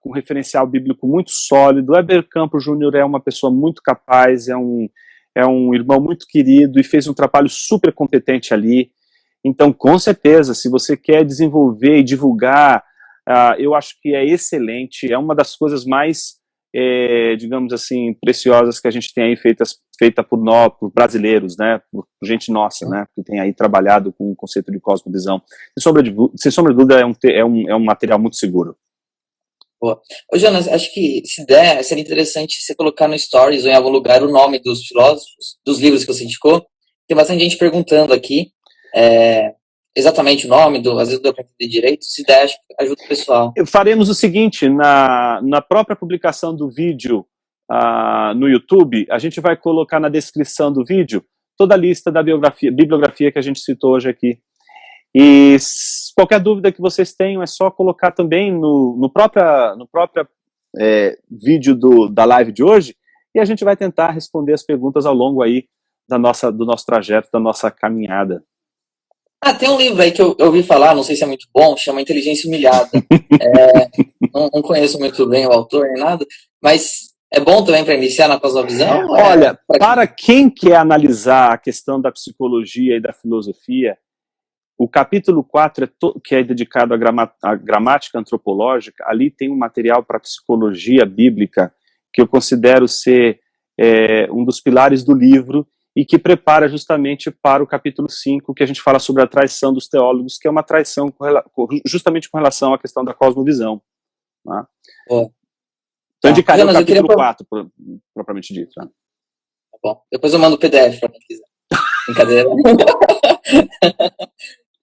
com referencial bíblico muito sólido. O Heber Campos Jr. é uma pessoa muito capaz, é um irmão muito querido e fez um trabalho super competente ali. Então, com certeza, se você quer desenvolver e divulgar, eu acho que é excelente, é uma das coisas mais, digamos assim, preciosas que a gente tem aí feita por nós, por brasileiros, né, por gente nossa, né, que tem aí trabalhado com o conceito de cosmovisão. Sem sombra de dúvida, é um material muito seguro. Boa. Ô, Jonas, acho que se der, seria interessante você colocar no Stories ou em algum lugar o nome dos filósofos, dos livros que você indicou. Tem bastante gente perguntando aqui exatamente o nome, às vezes deu para entender direito. Se der, acho que ajuda o pessoal. Faremos o seguinte, na própria publicação do vídeo no YouTube, a gente vai colocar na descrição do vídeo toda a lista da bibliografia que a gente citou hoje aqui. E qualquer dúvida que vocês tenham é só colocar também no próprio vídeo da live de hoje, e a gente vai tentar responder as perguntas ao longo aí do nosso trajeto, da nossa caminhada. Tem um livro aí que eu ouvi falar, não sei se é muito bom, chama Inteligência Humilhada. Não conheço muito bem o autor nem nada, mas é bom também para iniciar na cosmovisão? Olha, para quem quer analisar a questão da psicologia e da filosofia, o capítulo 4, que é dedicado à gramática antropológica, ali tem um material para psicologia bíblica que eu considero ser um dos pilares do livro e que prepara justamente para o capítulo 5, que a gente fala sobre a traição dos teólogos, que é uma traição justamente com relação à questão da cosmovisão. Né? Então, eu indicaria o capítulo 4, propriamente dito. Né? Tá bom. Depois eu mando o PDF para quem quiser. Brincadeira.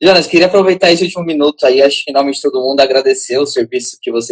Jonas, queria aproveitar esse último minuto aí, acho que em nome de todo mundo, agradecer o serviço que você